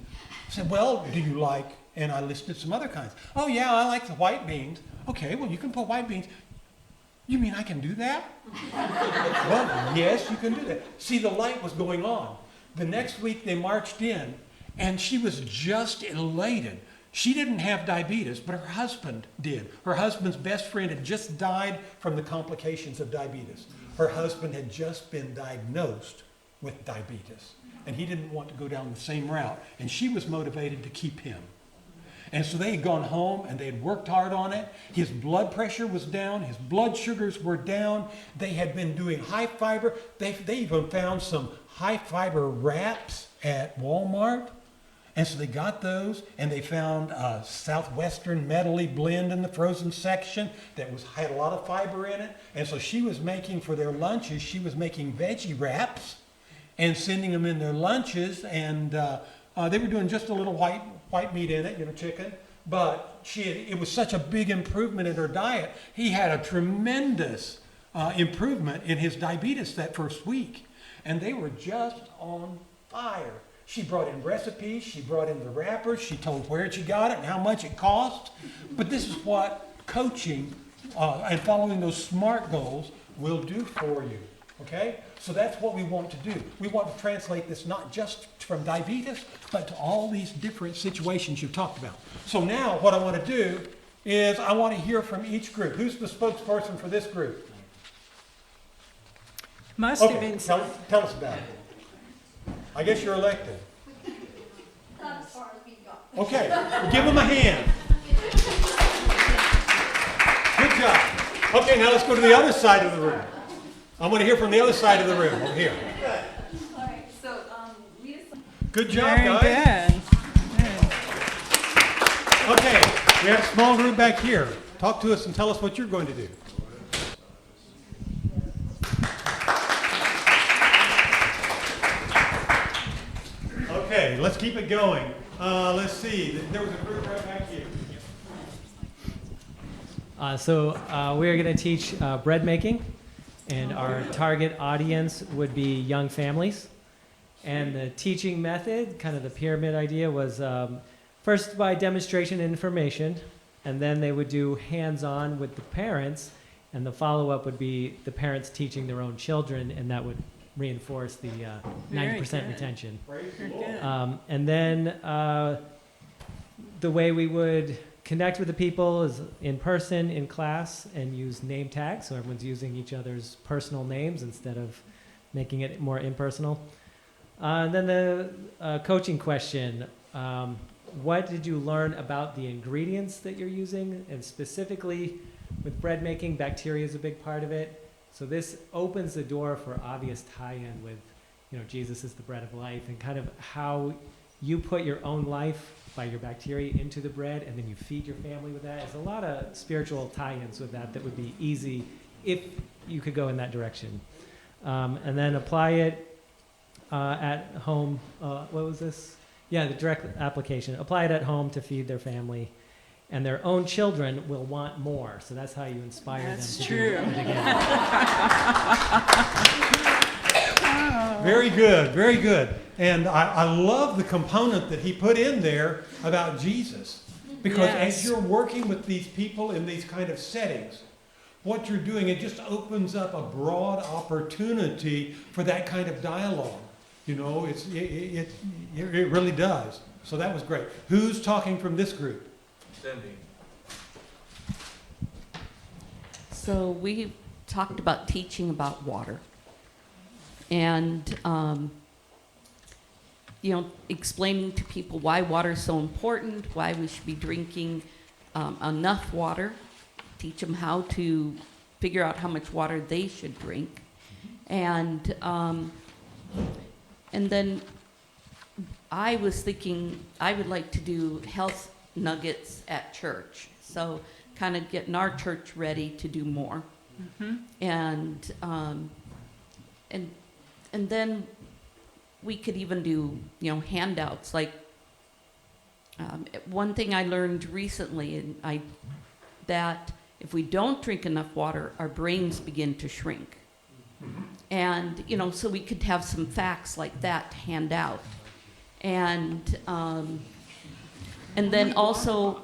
Speaker 1: I said, well, do you like And I listed some other kinds. Oh yeah, I like the white beans. Okay, well you can put white beans. You mean I can do that? Well, yes, you can do that. See, the light was going on. The next week they marched in, and she was just elated. She didn't have diabetes, but her husband did. Her husband's best friend had just died from the complications of diabetes. Her husband had just been diagnosed with diabetes, and he didn't want to go down the same route, and she was motivated to keep him. And so they had gone home and they had worked hard on it. His blood pressure was down. His blood sugars were down. They had been doing high fiber. They even found some high fiber wraps at Walmart. And so they got those, and they found a Southwestern medley blend in the frozen section that had a lot of fiber in it. And so she was making for their lunches, she was making veggie wraps and sending them in their lunches. And they were doing just a little white meat in it, chicken. But it was such a big improvement in her diet. He had a tremendous improvement in his diabetes that first week. And they were just on fire. She brought in recipes, she brought in the wrappers, she told where she got it and how much it cost. But this is what coaching and following those SMART goals will do for you, okay? So that's what we want to do. We want to translate this not just from diabetes, but to all these different situations you've talked about. So now what I want to do is I want to hear from each group. Who's the spokesperson for this group?
Speaker 2: Must have been.
Speaker 1: Tell us about it. I guess you're elected.
Speaker 3: Not as far as we've got.
Speaker 1: Okay, well, give them a hand. Good job. Okay, now let's go to the other side of the room. I want to hear from the other side of the room, over here.
Speaker 3: All right, so we just...
Speaker 1: Good job,
Speaker 2: Very
Speaker 1: guys.
Speaker 2: good.
Speaker 1: Okay, we have a small group back here. Talk to us and tell us what you're going to do. Okay, let's keep it going. Let's see. There was a group right back here.
Speaker 4: We are going to teach bread making, and our target audience would be young families. And the teaching method, kind of the pyramid idea, was first by demonstration and information, and then they would do hands-on with the parents, and the follow-up would be the parents teaching their own children, and that would reinforce the 90% retention. And then the way we would connect with the people is in person, in class, and use name tags, so everyone's using each other's personal names instead of making it more impersonal. And then the coaching question, what did you learn about the ingredients that you're using? And specifically with bread making, bacteria is a big part of it. So this opens the door for obvious tie-in with, Jesus is the bread of life, and kind of how you put your own life by your bacteria into the bread, and then you feed your family with that. There's a lot of spiritual tie-ins with that would be easy if you could go in that direction. And then apply it at home. What was this? Yeah, the direct application. Apply it at home to feed their family. And their own children will want more. So that's how you inspire them to do it again.
Speaker 1: Very good, very good. And I love the component that he put in there about Jesus. Because as you're working with these people in these kind of settings, what you're doing, it just opens up a broad opportunity for that kind of dialogue. It really does. So that was great. Who's talking from this group?
Speaker 5: Cindy.
Speaker 6: So we talked about teaching about water and, explaining to people why water is so important, why we should be drinking enough water, teach them how to figure out how much water they should drink. And then I was thinking I would like to do health nuggets at church. So kind of getting our church ready to do more. Mm-hmm. And then we could even do, handouts. Like one thing I learned recently, that if we don't drink enough water, our brains begin to shrink. Mm-hmm. And, so we could have some facts like that to hand out. And And then also,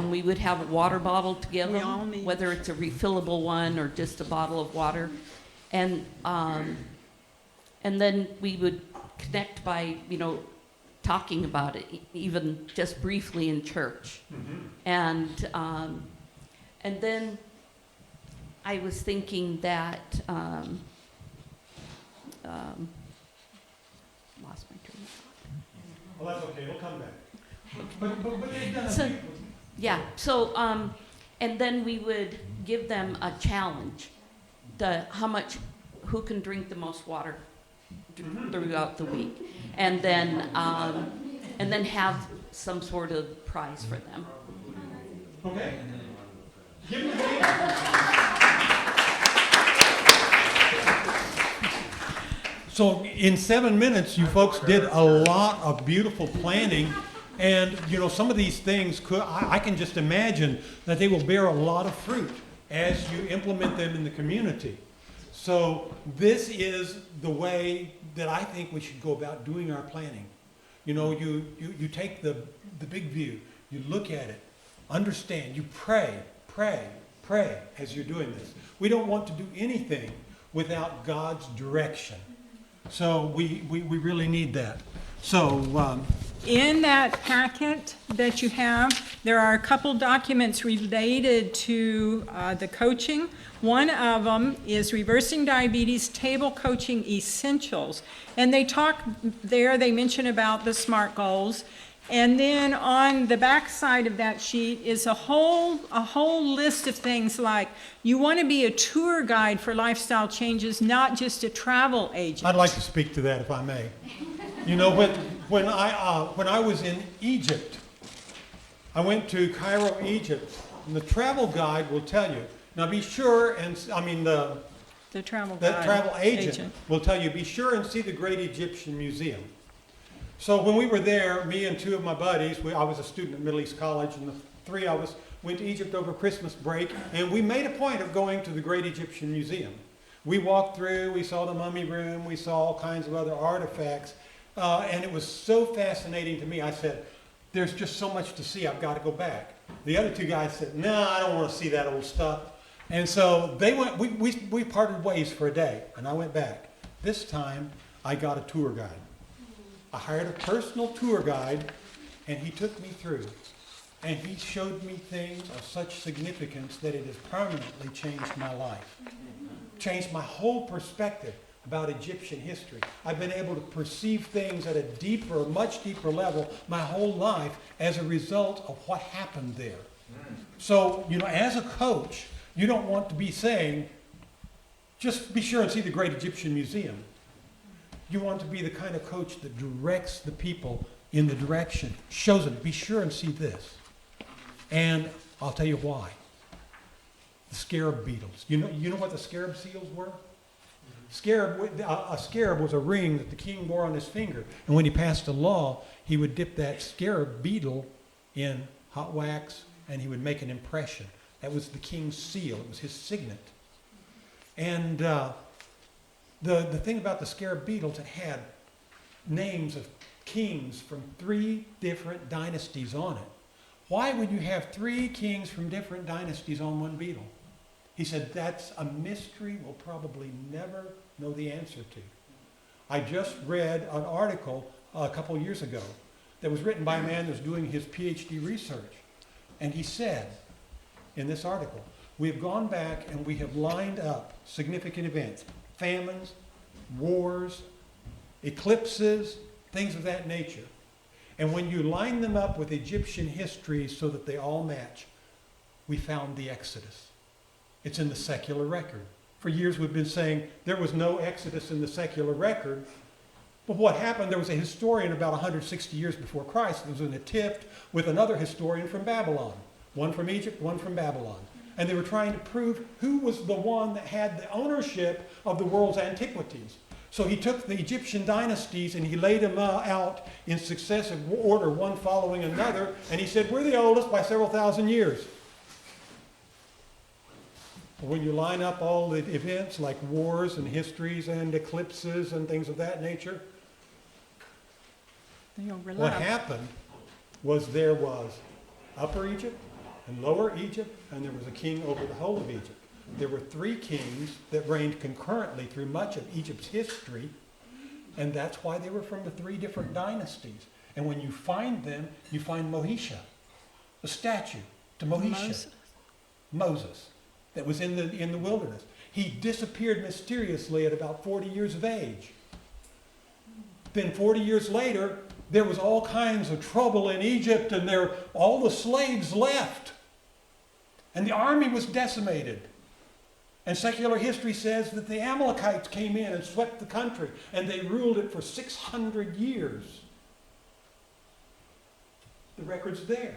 Speaker 6: we would have a water bottle to give
Speaker 2: We all
Speaker 6: them,
Speaker 2: need-
Speaker 6: whether it's a refillable one or just a bottle of water. And then we would connect by, talking about it, even just briefly in church. And then I was thinking that, lost my train of thought.
Speaker 1: Well, that's okay, we'll come back. But they've done
Speaker 6: So-
Speaker 1: a
Speaker 6: Yeah, so, and then we would give them a challenge, who can drink the most water throughout the week. And then have some sort of prize for them.
Speaker 1: Okay. Give them a hand. So in 7 minutes, you folks did a lot of beautiful planning. And, some of these things I can just imagine that they will bear a lot of fruit as you implement them in the community. So this is the way that I think we should go about doing our planning. You take the big view, you look at it, understand, you pray as you're doing this. We don't want to do anything without God's direction. So we really need that. So,
Speaker 2: In that packet that you have, there are a couple documents related to the coaching. One of them is Reversing Diabetes Table Coaching Essentials. And they mention about the SMART goals. And then on the back side of that sheet is a whole list of things like you want to be a tour guide for lifestyle changes, not just a travel agent.
Speaker 1: I'd like to speak to that if I may. When I was in Egypt, I went to Cairo, Egypt, and the travel guide will tell you. Now be sure
Speaker 2: The travel
Speaker 1: the
Speaker 2: guide.
Speaker 1: travel agent will tell you, be sure and see the Great Egyptian Museum. So when we were there, me and two of my buddies, I was a student at Middle East College, and the three of us went to Egypt over Christmas break, and we made a point of going to the Great Egyptian Museum. We walked through, we saw the mummy room, we saw all kinds of other artifacts, and it was so fascinating to me. I said, there's just so much to see, I've got to go back. The other two guys said, no, I don't want to see that old stuff. And so they went, we parted ways for a day, and I went back. This time, I got a tour guide. I hired a personal tour guide, and he took me through. And he showed me things of such significance that it has permanently changed my life. Changed my whole perspective about Egyptian history. I've been able to perceive things at a much deeper level my whole life as a result of what happened there. So, as a coach, you don't want to be saying, just be sure and see the Great Egyptian Museum. You want to be the kind of coach that directs the people in the direction, shows them, be sure and see this. And I'll tell you why. The scarab beetles. You know what the scarab seals were? A scarab was a ring that the king wore on his finger. And when he passed a law, he would dip that scarab beetle in hot wax and he would make an impression. That was the king's seal. It was his signet. And the thing about the scarab beetles, it had names of kings from 3 different dynasties on it. Why would you have 3 kings from different dynasties on one beetle? He said, that's a mystery we'll probably never know the answer to. I just read an article a couple years ago that was written by a man who's doing his PhD research. And he said in this article, we have gone back and we have lined up significant events, famines, wars, eclipses, things of that nature. And when you line them up with Egyptian history so that they all match, we found the Exodus. It's in the secular record. For years we've been saying there was no Exodus in the secular record. But what happened, there was a historian about 160 years before Christ that was in a tiff with another historian from Babylon. One from Egypt, one from Babylon. And they were trying to prove who was the one that had the ownership of the world's antiquities. So he took the Egyptian dynasties and he laid them out in successive order, one following another. And he said, we're the oldest by several thousand years. When you line up all the events like wars and histories and eclipses and things of that nature,
Speaker 2: They overlap.
Speaker 1: what happened was there was Upper Egypt and Lower Egypt, and there was a king over the whole of Egypt. There were 3 kings that reigned concurrently through much of Egypt's history, and that's why they were from the 3 different dynasties. And when you find them, you find Mohisha, a statue to Mohisha, Moses, that was in the wilderness. He disappeared mysteriously at about 40 years of age. Then 40 years later, there was all kinds of trouble in Egypt, and all the slaves left. And the army was decimated. And secular history says that the Amalekites came in and swept the country, and they ruled it for 600 years. The record's there.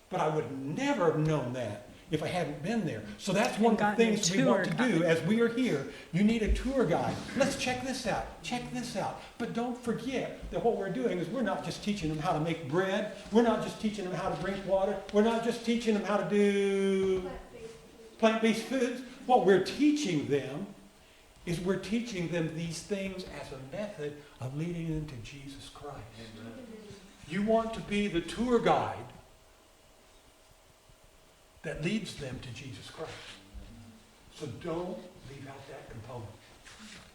Speaker 1: But I would never have known that if I hadn't been there. So that's one of the things we want to do as we are here. You need a tour guide. Let's check this out. Check this out. But don't forget that what we're doing is we're not just teaching them how to make bread. We're not just teaching them how to drink water. We're not just teaching them how to do plant-based foods. What we're teaching them is we're teaching them these things as a method of leading them to Jesus Christ. You want to be the tour guide that leads them to Jesus Christ. So don't leave out that component.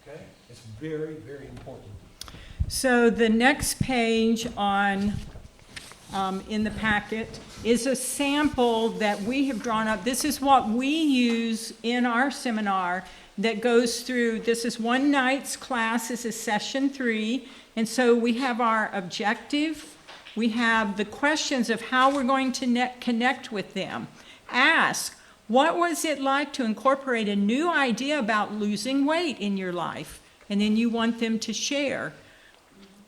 Speaker 1: Okay? It's very, very important.
Speaker 2: So the next page on in the packet is a sample that we have drawn up. This is what we use in our seminar that goes through, this is one night's class, this is session 3. And so we have our objective, we have the questions of how we're going to connect with them. Ask, what was it like to incorporate a new idea about losing weight in your life? And then you want them to share.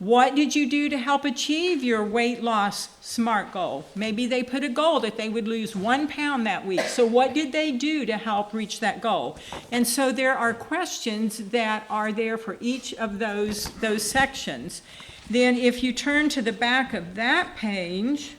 Speaker 2: What did you do to help achieve your weight loss SMART goal? Maybe they put a goal that they would lose 1 pound that week. So what did they do to help reach that goal? And so there are questions that are there for each of those sections. Then if you turn to the back of that page,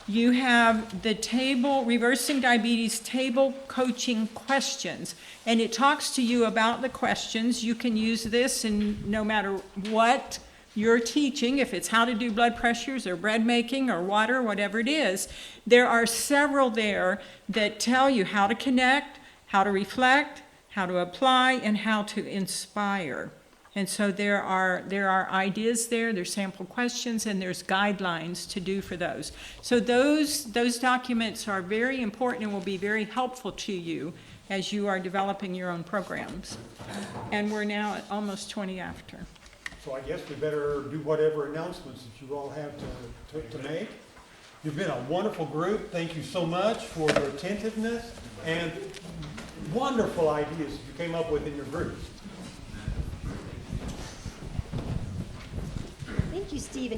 Speaker 2: you have the table, Reversing Diabetes Table Coaching Questions. And it talks to you about the questions. You can use this in no matter what you're teaching, if it's how to do blood pressures or bread making or water, whatever it is. There are several there that tell you how to connect, how to reflect, how to apply, and how to inspire. And so there are ideas there, there's sample questions, and there's guidelines to do for those. So those documents are very important and will be very helpful to you as you are developing your own programs. And we're now at almost 20 after.
Speaker 1: So I guess we better do whatever announcements that you all have to make. You've been a wonderful group. Thank you so much for your attentiveness and wonderful ideas you came up with in your groups.
Speaker 5: Thank you, Stephen.